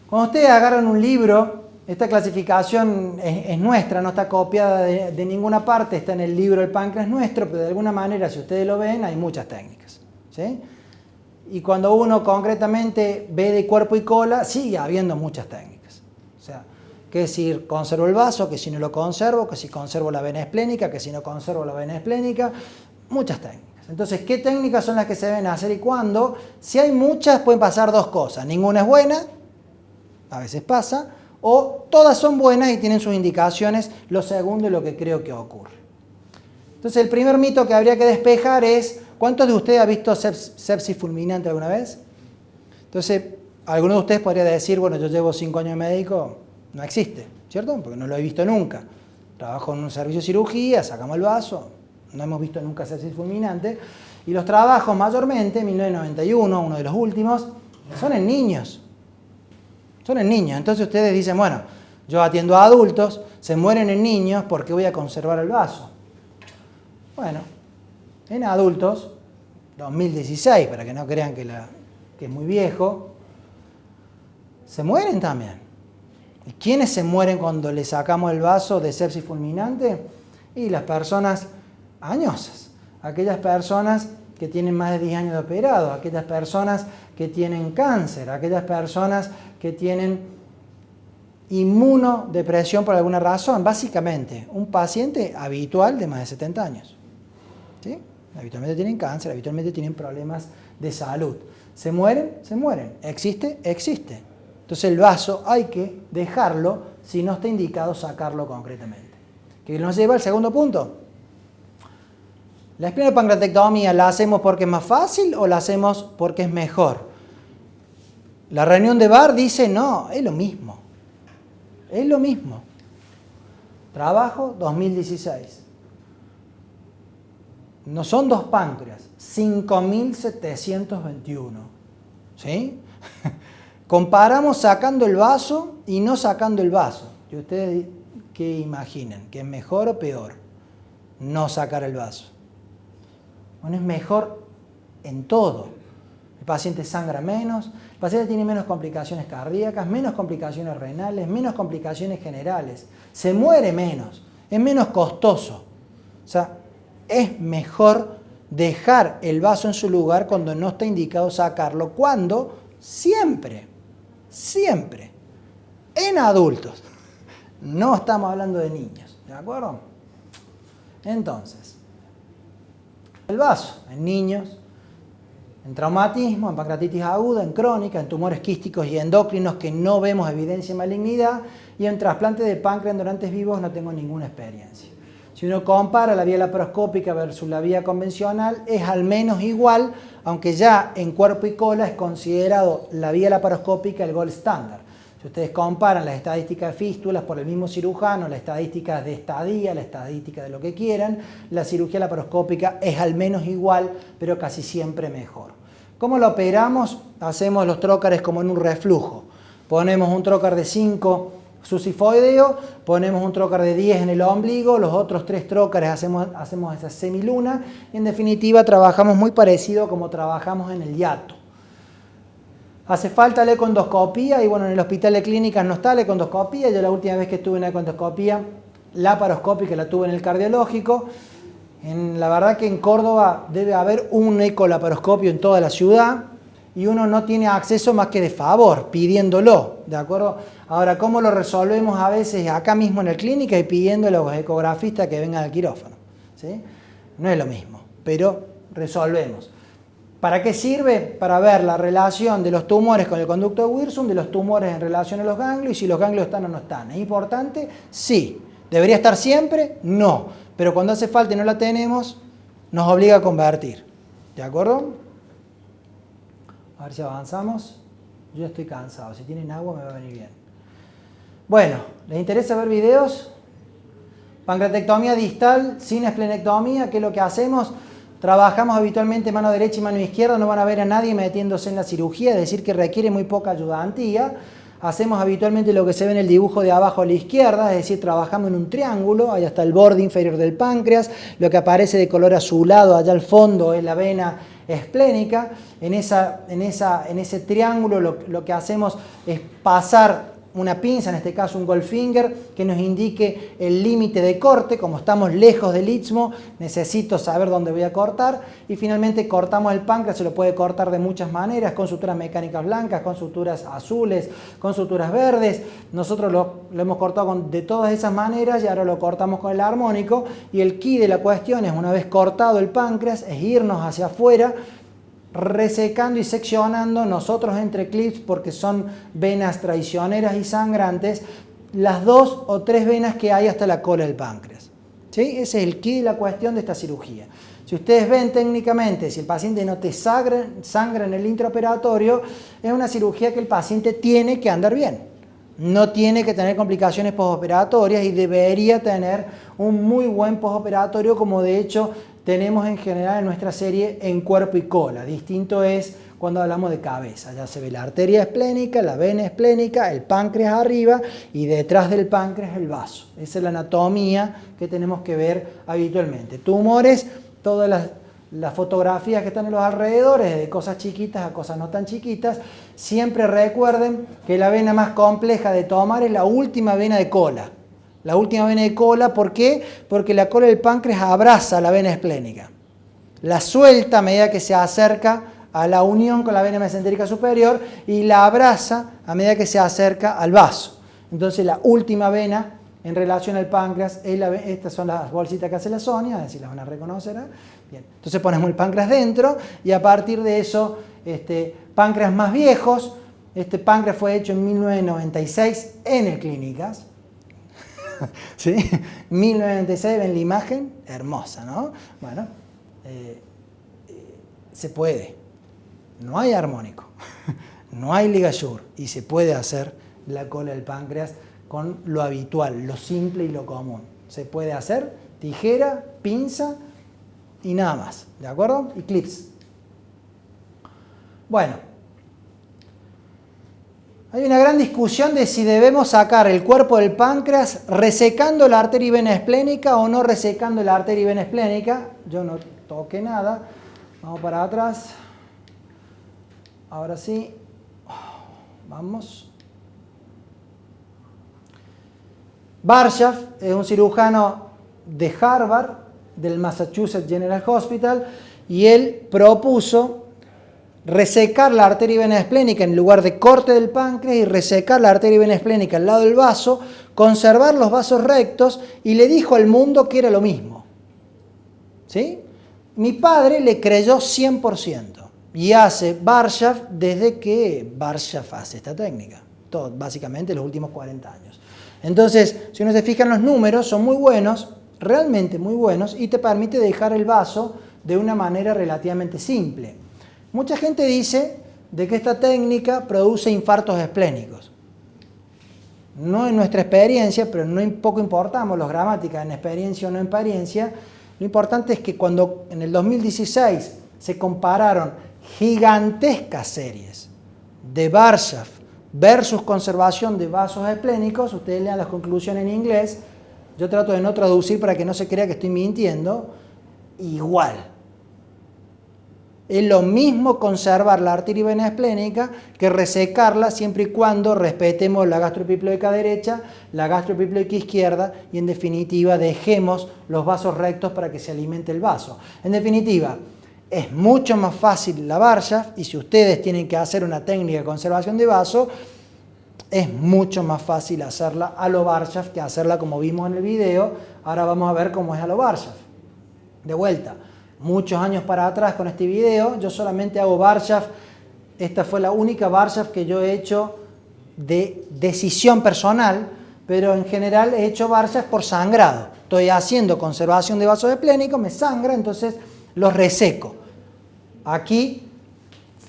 Speaker 1: Cuando ustedes agarran un libro, esta clasificación es nuestra, no está copiada de ninguna parte, está en el libro El páncreas nuestro, pero de alguna manera, si ustedes lo ven, hay muchas técnicas. ¿Sí? Y cuando uno concretamente ve de cuerpo y cola, sigue habiendo muchas técnicas. O sea, que si conservo el vaso, que si no lo conservo, que si conservo la vena esplénica, que si no conservo la vena esplénica, muchas técnicas. Entonces, ¿qué técnicas son las que se deben hacer y cuándo? Si hay muchas, pueden pasar 2 cosas. Ninguna es buena, a veces pasa, o todas son buenas y tienen sus indicaciones, lo segundo es lo que creo que ocurre. Entonces, el primer mito que habría que despejar es, ¿cuántos de ustedes han visto sepsis fulminante alguna vez? Entonces, alguno de ustedes podría decir, bueno, yo llevo 5 años de médico, no existe, ¿cierto? Porque no lo he visto nunca. Trabajo en un servicio de cirugía, sacamos el vaso, no hemos visto nunca sepsis fulminante. Y los trabajos mayormente, 1991, uno de los últimos, son en niños. Son en niños. Entonces ustedes dicen, bueno, yo atiendo a adultos, se mueren en niños, ¿por qué voy a conservar el vaso? Bueno, en adultos, 2016, para que no crean que que es muy viejo, se mueren también. ¿Y quiénes se mueren cuando le sacamos el vaso de sepsis fulminante? Y las personas añosas, aquellas personas que tienen más de 10 años de operado, aquellas personas que tienen cáncer, aquellas personas que tienen inmunodepresión por alguna razón. Básicamente, un paciente habitual de más de 70 años. ¿Sí? Habitualmente tienen cáncer, habitualmente tienen problemas de salud. ¿Se mueren? Se mueren. ¿Existe? Existe. Entonces el vaso hay que dejarlo si no está indicado sacarlo concretamente. Que nos lleva al segundo punto. ¿La esplenopancreatectomía la hacemos porque es más fácil o la hacemos porque es mejor? La reunión de Barr dice, no, es lo mismo. Es lo mismo. Trabajo 2016. No son 2 páncreas, 5.721. ¿Sí? Comparamos sacando el vaso y no sacando el vaso. ¿Y ustedes qué imaginan? ¿Que es mejor o peor no sacar el vaso? Bueno, es mejor en todo. El paciente sangra menos, el paciente tiene menos complicaciones cardíacas, menos complicaciones renales, menos complicaciones generales. Se muere menos, es menos costoso. O sea, es mejor dejar el vaso en su lugar cuando no está indicado sacarlo. ¿Cuándo? Siempre. Siempre. En adultos. No estamos hablando de niños. ¿De acuerdo? Entonces, el vaso en niños, en traumatismo, en pancreatitis aguda, en crónica, en tumores quísticos y endocrinos que no vemos evidencia de malignidad, y en trasplante de páncreas en donantes vivos no tengo ninguna experiencia. Si uno compara la vía laparoscópica versus la vía convencional, es al menos igual, aunque ya en cuerpo y cola es considerado la vía laparoscópica el gold standard. Si ustedes comparan las estadísticas de fístulas por el mismo cirujano, las estadísticas de estadía, la estadística de lo que quieran, la cirugía laparoscópica es al menos igual, pero casi siempre mejor. ¿Cómo lo operamos? Hacemos los trócares como en un reflujo. Ponemos un trócar de 5 susifoideo, ponemos un trócar de 10 en el ombligo, los otros 3 trócares hacemos esa semiluna, y en definitiva trabajamos muy parecido como trabajamos en el hiato. Hace falta la econdoscopía, y bueno, en el hospital de clínicas no está la econdoscopía. Yo la última vez que tuve una econdoscopía laparoscópica la tuve en el cardiológico. La verdad que en Córdoba debe haber un ecolaparoscopio en toda la ciudad, y uno no tiene acceso más que de favor, pidiéndolo, ¿de acuerdo? Ahora, ¿cómo lo resolvemos a veces acá mismo en la clínica y pidiendo a los ecografistas que vengan al quirófano? ¿Sí? No es lo mismo, pero resolvemos. ¿Para qué sirve? Para ver la relación de los tumores con el conducto de Wirsum, de los tumores en relación a los ganglios, y si los ganglios están o no están. ¿Es importante? Sí. ¿Debería estar siempre? No. Pero cuando hace falta y no la tenemos, nos obliga a convertir. ¿De acuerdo? A ver si avanzamos. Yo ya estoy cansado. Si tienen agua me va a venir bien. Bueno, ¿les interesa ver videos? Pancreatectomía distal sin esplenectomía. ¿Qué es lo que hacemos? Trabajamos habitualmente mano derecha y mano izquierda. No van a ver a nadie metiéndose en la cirugía, es decir, que requiere muy poca ayudantía. Hacemos habitualmente lo que se ve en el dibujo de abajo a la izquierda, es decir, trabajamos en un triángulo. Ahí está el borde inferior del páncreas. Lo que aparece de color azulado allá al fondo es la vena esplénica. En ese triángulo lo que hacemos es pasar una pinza, en este caso un Goldfinger, que nos indique el límite de corte. Como estamos lejos del istmo, necesito saber dónde voy a cortar, y finalmente cortamos el páncreas. Se lo puede cortar de muchas maneras, con suturas mecánicas blancas, con suturas azules, con suturas verdes. Nosotros lo hemos cortado de todas esas maneras, y ahora lo cortamos con el armónico, y el key de la cuestión es, una vez cortado el páncreas, es irnos hacia afuera, resecando y seccionando nosotros entre clips, porque son venas traicioneras y sangrantes, las 2 o 3 venas que hay hasta la cola del páncreas. ¿Sí? Ese es el key de la cuestión de esta cirugía. Si ustedes ven técnicamente, si el paciente no te sangra en el intraoperatorio, es una cirugía que el paciente tiene que andar bien. No tiene que tener complicaciones postoperatorias, y debería tener un muy buen postoperatorio, como de hecho tenemos en general en nuestra serie en cuerpo y cola. Distinto es cuando hablamos de cabeza. Ya se ve la arteria esplénica, la vena esplénica, el páncreas arriba, y detrás del páncreas el vaso. Esa es la anatomía que tenemos que ver habitualmente. Tumores, todas las fotografías que están en los alrededores, de cosas chiquitas a cosas no tan chiquitas, siempre recuerden que la vena más compleja de tomar es la última vena de cola. La última vena de cola, ¿por qué? Porque la cola del páncreas abraza la vena esplénica. La suelta a medida que se acerca a la unión con la vena mesentérica superior y la abraza a medida que se acerca al vaso. Entonces la última vena en relación al páncreas, estas son las bolsitas que hace la Sonia, a ver si las van a reconocer. Bien. Entonces ponemos el páncreas dentro y a partir de eso, páncreas más viejos. Este páncreas fue hecho en 1996 en el Clínicas. ¿Sí? 1996, ven la imagen, hermosa, ¿no? Bueno, se puede. No hay armónico, no hay ligature y se puede hacer la cola del páncreas con lo habitual, lo simple y lo común. Se puede hacer tijera, pinza y nada más, ¿de acuerdo? Y clips. Bueno, hay una gran discusión de si debemos sacar el cuerpo del páncreas resecando la arteria y vena esplénica o no resecando la arteria y vena esplénica. Yo no toqué nada. Vamos para atrás. Ahora sí. Vamos. Warshaw es un cirujano de Harvard, del Massachusetts General Hospital, y él propuso resecar la arteria y vena esplénica en lugar de corte del páncreas y resecar la arteria y vena esplénica al lado del vaso, conservar los vasos rectos y le dijo al mundo que era lo mismo. ¿Sí? Mi padre le creyó 100% y hace Warshaw desde que Warshaw hace esta técnica, básicamente los últimos 40 años. Entonces, si uno se fija en los números, son muy buenos, realmente muy buenos, y te permite dejar el vaso de una manera relativamente simple. Mucha gente dice de que esta técnica produce infartos esplénicos. No en nuestra experiencia, pero poco importamos los gramáticas en experiencia o no en experiencia. Lo importante es que cuando en el 2016 se compararon gigantescas series de Warshaw versus conservación de vasos esplénicos, ustedes lean las conclusiones en inglés, yo trato de no traducir para que no se crea que estoy mintiendo, igual. Es lo mismo conservar la arteria y vena esplénica que resecarla siempre y cuando respetemos la gastroepiploica derecha, la gastroepiploica izquierda y en definitiva dejemos los vasos rectos para que se alimente el vaso. En definitiva, es mucho más fácil la Warshaw y si ustedes tienen que hacer una técnica de conservación de vaso, es mucho más fácil hacerla a lo Warshaw que hacerla como vimos en el video. Ahora vamos a ver cómo es a lo Warshaw. De vuelta. Muchos años para atrás con este video, yo solamente hago Warshaw. Esta fue la única Warshaw que yo he hecho de decisión personal, pero en general he hecho Warshaw por sangrado. Estoy haciendo conservación de vasos esplénicos, me sangra, entonces los reseco. Aquí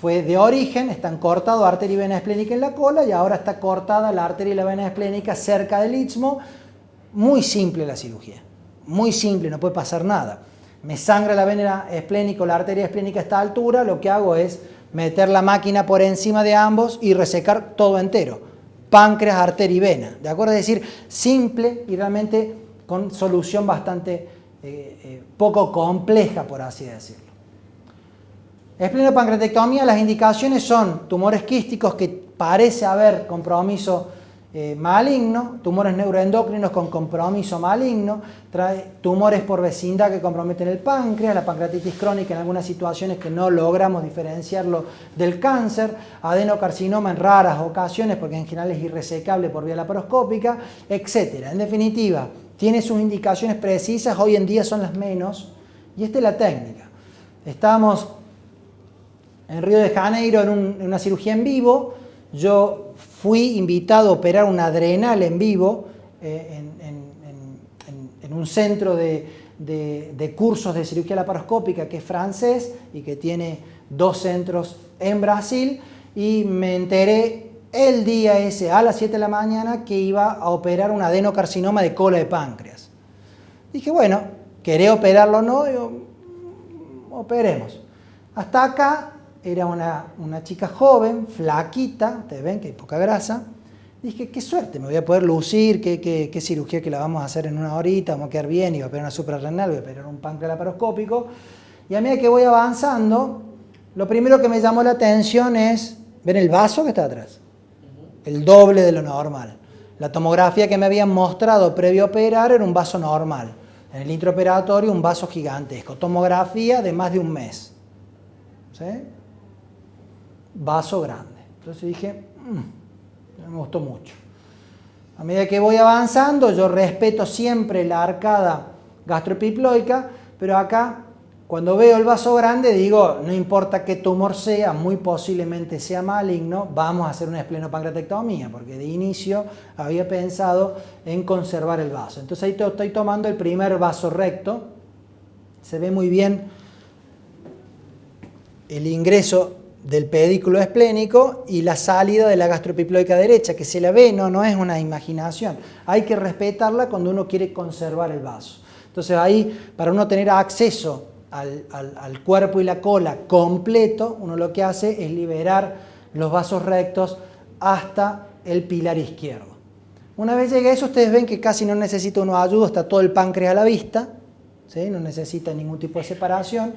Speaker 1: fue de origen, están cortados arteria y vena esplénica en la cola y ahora está cortada la arteria y la vena esplénica cerca del istmo. Muy simple la cirugía, muy simple, no puede pasar nada. Me sangra la vena esplénica o la arteria esplénica a esta altura, lo que hago es meter la máquina por encima de ambos y resecar todo entero. Páncreas, arteria y vena. ¿De acuerdo? Es decir, simple y realmente con solución bastante poco compleja, por así decirlo. Esplenopancreatectomía, las indicaciones son tumores quísticos que parece haber compromiso maligno, tumores neuroendocrinos con compromiso maligno, tumores por vecindad que comprometen el páncreas, la pancreatitis crónica en algunas situaciones que no logramos diferenciarlo del cáncer, adenocarcinoma en raras ocasiones porque en general es irresecable por vía laparoscópica, etc. En definitiva, tiene sus indicaciones precisas, hoy en día son las menos, y esta es la técnica. Estábamos en Río de Janeiro en una cirugía en vivo. Yo fui invitado a operar una adrenal en vivo en un centro de cursos de cirugía laparoscópica que es francés y que tiene 2 centros en Brasil, y me enteré el día ese a las 7 de la mañana que iba a operar un adenocarcinoma de cola de páncreas. Dije, bueno, ¿querés operarlo o no? Digo, operemos. Hasta acá era una chica joven, flaquita, ustedes ven que hay poca grasa. Dije, qué suerte, me voy a poder lucir, qué cirugía que la vamos a hacer en una horita, vamos a quedar bien, y voy a operar una suprarrenal, voy a operar un páncreas laparoscópico. Y a medida que voy avanzando, lo primero que me llamó la atención es, ¿ven el vaso que está atrás? El doble de lo normal. La tomografía que me habían mostrado previo a operar era un vaso normal. En el intraoperatorio un vaso gigantesco. Tomografía de más de un mes. ¿Sí? Vaso grande. Entonces dije, me gustó mucho. A medida que voy avanzando, yo respeto siempre la arcada gastroepiploica, pero acá, cuando veo el vaso grande, digo, no importa qué tumor sea, muy posiblemente sea maligno, vamos a hacer una esplenopancreatectomía, porque de inicio había pensado en conservar el vaso. Entonces ahí estoy tomando el primer vaso recto, se ve muy bien el ingreso del pedículo esplénico y la salida de la gastroepiploica derecha, que se la ve, no es una imaginación. Hay que respetarla cuando uno quiere conservar el vaso. Entonces ahí, para uno tener acceso al cuerpo y la cola completo, uno lo que hace es liberar los vasos rectos hasta el pilar izquierdo. Una vez llegue a eso, ustedes ven que casi no necesita uno ayuda, está todo el páncreas a la vista, ¿sí? No necesita ningún tipo de separación.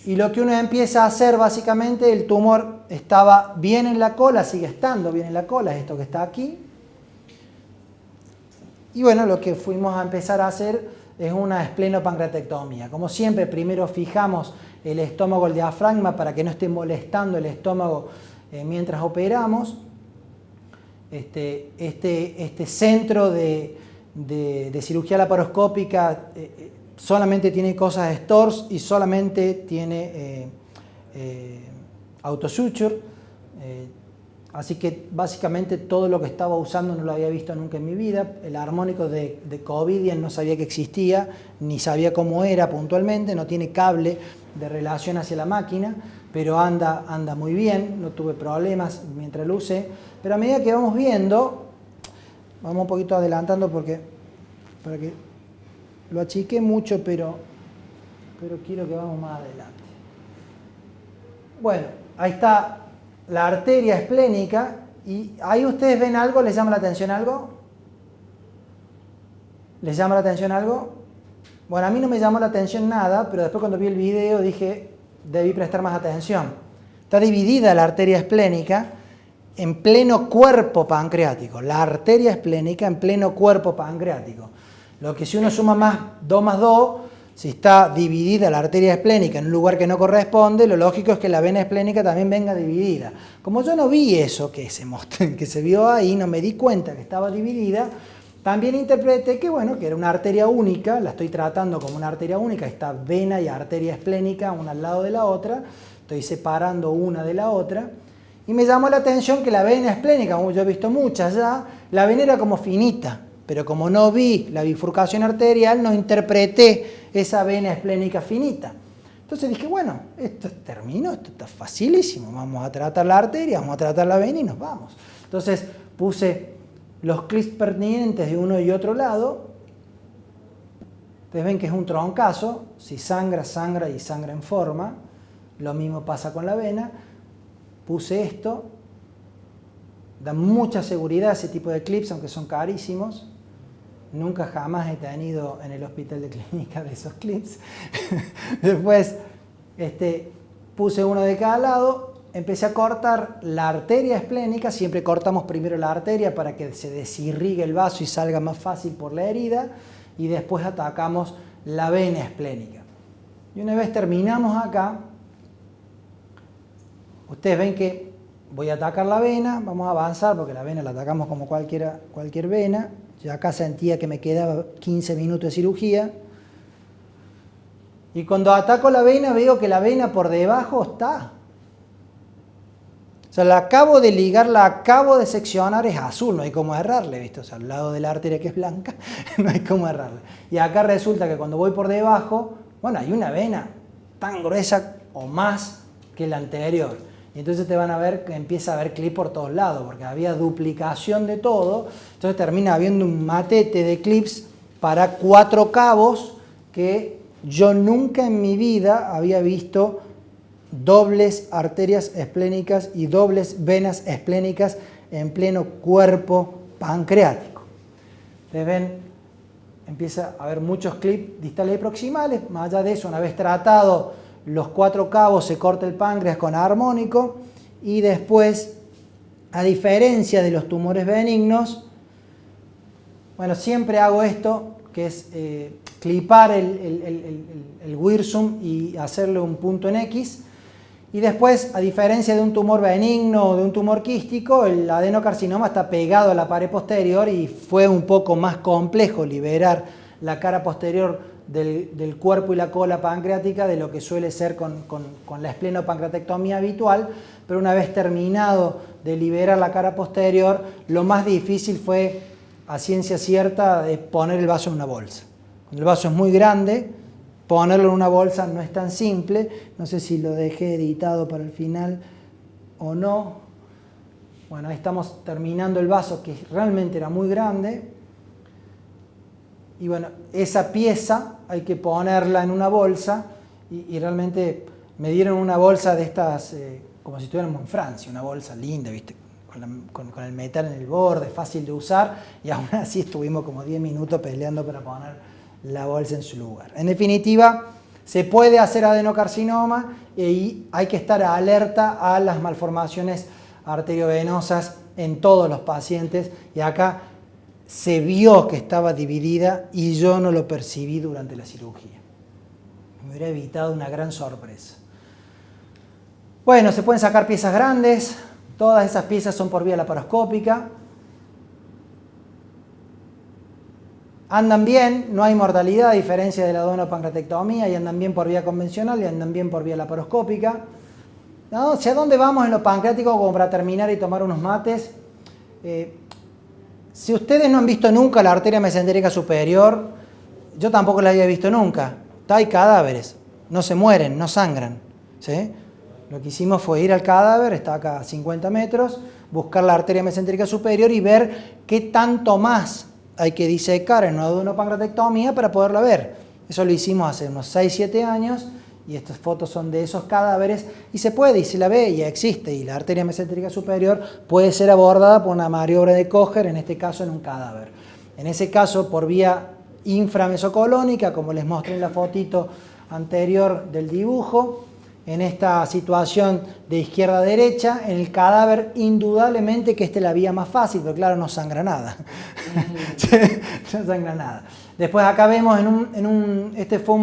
Speaker 1: Y lo que uno empieza a hacer, básicamente, el tumor estaba bien en la cola, sigue estando bien en la cola, es esto que está aquí. Y bueno, lo que fuimos a empezar a hacer es una esplenopancreatectomía. Como siempre, primero fijamos el estómago, el diafragma, para que no esté molestando el estómago mientras operamos. Este centro de cirugía laparoscópica solamente tiene cosas Stors y solamente tiene autosuture. Así que básicamente todo lo que estaba usando no lo había visto nunca en mi vida. El armónico de Covidien no sabía que existía, ni sabía cómo era puntualmente, no tiene cable de relación hacia la máquina, pero anda muy bien, no tuve problemas mientras lo usé. Pero a medida que vamos viendo, vamos un poquito adelantando para que lo achiqué mucho, pero quiero que vamos más adelante. Bueno, ahí está la arteria esplénica, y ahí ustedes ven algo. ¿Les llama la atención algo? ¿Les llama la atención algo? Bueno, a mí no me llamó la atención nada, pero después cuando vi el video dije, debí prestar más atención. Está dividida la arteria esplénica en pleno cuerpo pancreático. La arteria esplénica en pleno cuerpo pancreático. Lo que si uno suma 2 más 2, si está dividida la arteria esplénica en un lugar que no corresponde, lo lógico es que la vena esplénica también venga dividida. Como yo no vi eso que se vio ahí, no me di cuenta que estaba dividida, también interpreté que, bueno, que era una arteria única, la estoy tratando como una arteria única, está vena y arteria esplénica una al lado de la otra, estoy separando una de la otra, y me llamó la atención que la vena esplénica, como yo he visto muchas ya, la vena era como finita. Pero como no vi la bifurcación arterial, no interpreté esa vena esplénica finita. Entonces dije, bueno, esto terminó, esto está facilísimo. Vamos a tratar la arteria, vamos a tratar la vena y nos vamos. Entonces puse los clips pertinentes de uno y otro lado. Ustedes ven que es un troncazo. Si sangra, sangra y sangra en forma. Lo mismo pasa con la vena. Puse esto. Da mucha seguridad ese tipo de clips, aunque son carísimos. Nunca jamás he tenido en el hospital de clínica de esos clips. Después puse uno de cada lado, empecé a cortar la arteria esplénica. Siempre cortamos primero la arteria para que se desirrigue el vaso y salga más fácil por la herida, y después atacamos la vena esplénica. Y una vez terminamos acá, ustedes ven que voy a atacar la vena, vamos a avanzar porque la vena la atacamos como cualquier vena. Yo acá sentía que me quedaba 15 minutos de cirugía. Y cuando ataco la vena veo que la vena por debajo está. O sea, la acabo de ligar, la acabo de seccionar, es azul, no hay cómo errarle, ¿viste? O sea, al lado de la arteria que es blanca, no hay cómo errarle. Y acá resulta que cuando voy por debajo, bueno, hay una vena tan gruesa o más que la anterior. Y entonces te van a ver que empieza a haber clip por todos lados, porque había duplicación de todo. Entonces termina habiendo un matete de clips para 4 cabos que yo nunca en mi vida había visto dobles arterias esplénicas y dobles venas esplénicas en pleno cuerpo pancreático. Ustedes ven empieza a haber muchos clips distales y proximales. Más allá de eso, una vez tratado los 4 cabos, se corta el páncreas con armónico y después, a diferencia de los tumores benignos, bueno, siempre hago esto, que es clipar el wirsum y hacerle un punto en X. Y después, a diferencia de un tumor benigno o de un tumor quístico, el adenocarcinoma está pegado a la pared posterior y fue un poco más complejo liberar la cara posterior del cuerpo y la cola pancreática de lo que suele ser con la esplenopancreatectomía habitual, pero una vez terminado de liberar la cara posterior, lo más difícil fue, a ciencia cierta, de poner el vaso en una bolsa. Cuando el vaso es muy grande, ponerlo en una bolsa no es tan simple. No sé si lo dejé editado para el final o no. Bueno, ahí estamos terminando el vaso, que realmente era muy grande. Y bueno, esa pieza hay que ponerla en una bolsa y realmente me dieron una bolsa de estas, como si estuviéramos en Francia, una bolsa linda, ¿viste? Con el metal en el borde, fácil de usar, y aún así estuvimos como 10 minutos peleando para poner la bolsa en su lugar. En definitiva, se puede hacer adenocarcinoma y hay que estar alerta a las malformaciones arteriovenosas en todos los pacientes, y acá se vio que estaba dividida y yo no lo percibí durante la cirugía. Me hubiera evitado una gran sorpresa. Bueno, se pueden sacar piezas grandes, todas esas piezas son por vía laparoscópica. Andan bien, no hay mortalidad a diferencia de la adenopancreatectomía, y andan bien por vía convencional y andan bien por vía laparoscópica. ¿No? ¿Hacia dónde vamos en lo pancreático como para terminar y tomar unos mates? Si ustedes no han visto nunca la arteria mesentérica superior, yo tampoco la había visto nunca. Hay cadáveres, no se mueren, no sangran, ¿sí? Lo que hicimos fue ir al cadáver, está acá a 50 metros, buscar la arteria mesentérica superior y ver qué tanto más hay que disecar en una adenopancreatectomía para poderla ver. Eso lo hicimos hace unos 6-7 años y estas fotos son de esos cadáveres y se puede, y se la ve, y existe, y la arteria mesentérica superior puede ser abordada por una maniobra de Kocher, en este caso en un cadáver. En ese caso por vía inframesocolónica, como les mostré en la fotito anterior del dibujo. En esta situación de izquierda a derecha, en el cadáver, indudablemente que esta es la vía más fácil, pero claro, no sangra nada. No sangra nada. Después acá vemos este fue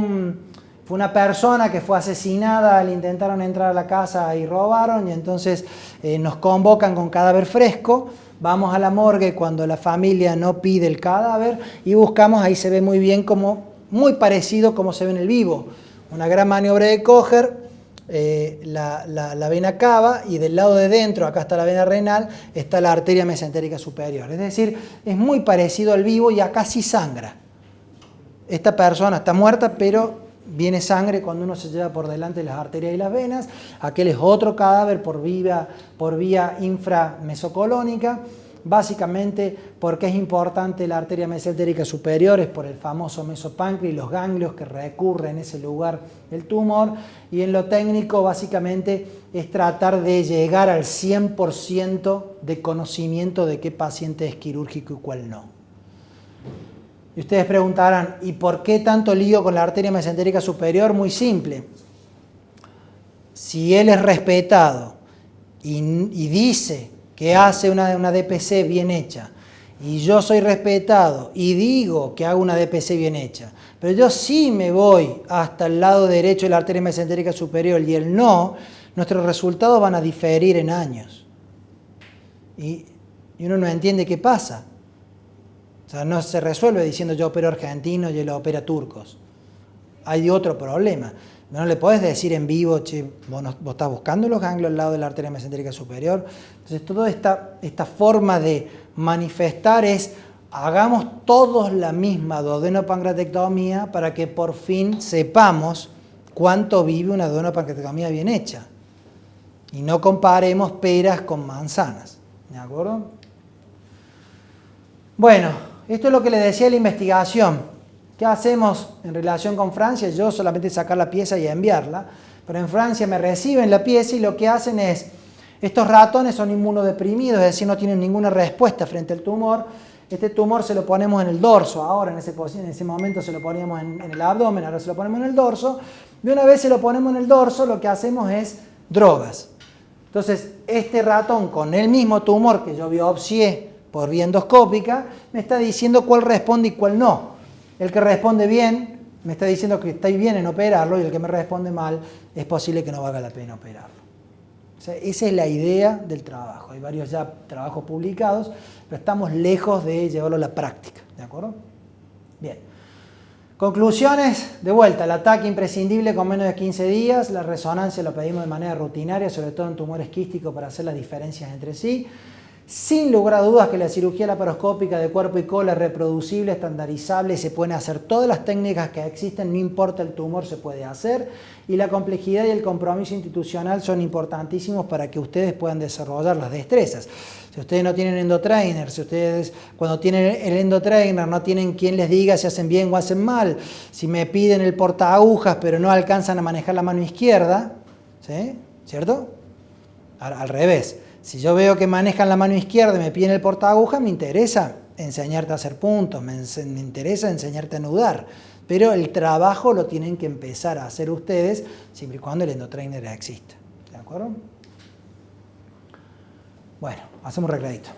Speaker 1: una persona que fue asesinada, le intentaron entrar a la casa y robaron, y entonces nos convocan con cadáver fresco. Vamos a la morgue cuando la familia no pide el cadáver y buscamos, ahí se ve muy bien, como muy parecido como se ve en el vivo. Una gran maniobra de Kocher. La vena cava y del lado de dentro, acá está la vena renal, está la arteria mesentérica superior. Es decir, es muy parecido al vivo y acá sí sangra. Esta persona está muerta, pero viene sangre cuando uno se lleva por delante las arterias y las venas. Aquel es otro cadáver por vía inframesocolónica. Básicamente, porque es importante la arteria mesentérica superior, es por el famoso mesopáncreas y los ganglios que recurren en ese lugar del tumor. Y en lo técnico, básicamente, es tratar de llegar al 100% de conocimiento de qué paciente es quirúrgico y cuál no. Y ustedes preguntarán, ¿y por qué tanto lío con la arteria mesentérica superior? Muy simple. Si él es respetado y dice que hace una DPC bien hecha, y yo soy respetado y digo que hago una DPC bien hecha, pero yo sí me voy hasta el lado derecho de la arteria mesentérica superior y él no, nuestros resultados van a diferir en años. Y uno no entiende qué pasa. O sea, no se resuelve diciendo yo opero argentinos y él opera turcos. Hay otro problema. No le podés decir en vivo, che, vos estás buscando los ganglios al lado de la arteria mesentérica superior. Entonces, toda esta forma de manifestar es, hagamos todos la misma duodenopancreatectomía para que por fin sepamos cuánto vive una duodenopancreatectomía bien hecha. Y no comparemos peras con manzanas. ¿De acuerdo? Bueno, esto es lo que les decía de la investigación. ¿Qué hacemos en relación con Francia? Yo solamente sacar la pieza y enviarla, pero en Francia me reciben la pieza y lo que hacen es, estos ratones son inmunodeprimidos, es decir, no tienen ninguna respuesta frente al tumor, Este tumor se lo ponemos en el dorso, ahora en ese momento se lo poníamos en el abdomen, ahora se lo ponemos en el dorso. Y una vez se lo ponemos en el dorso, lo que hacemos es drogas. Entonces, este ratón con el mismo tumor que yo biopsié por vía endoscópica, me está diciendo cuál responde y cuál no. El que responde bien, me está diciendo que está bien en operarlo, y el que me responde mal, es posible que no valga la pena operarlo. O sea, esa es la idea del trabajo. Hay varios ya trabajos publicados, pero estamos lejos de llevarlo a la práctica. ¿De acuerdo? Bien. Conclusiones, de vuelta, el ataque imprescindible con menos de 15 días, la resonancia lo pedimos de manera rutinaria, sobre todo en tumores quísticos para hacer las diferencias entre sí. Sin lugar a dudas que la cirugía laparoscópica de cuerpo y cola es reproducible, estandarizable, se pueden hacer todas las técnicas que existen, no importa el tumor, se puede hacer. Y la complejidad y el compromiso institucional son importantísimos para que ustedes puedan desarrollar las destrezas. Si ustedes no tienen endotrainer, si ustedes cuando tienen el endotrainer no tienen quien les diga si hacen bien o hacen mal, si me piden el portaagujas pero no alcanzan a manejar la mano izquierda, ¿sí? ¿Cierto? Al revés. Si yo veo que manejan la mano izquierda y me piden el portaagujas, me interesa enseñarte a hacer puntos, me interesa enseñarte a anudar. Pero el trabajo lo tienen que empezar a hacer ustedes siempre y cuando el endotrainer exista. ¿De acuerdo? Bueno, hacemos un recredito.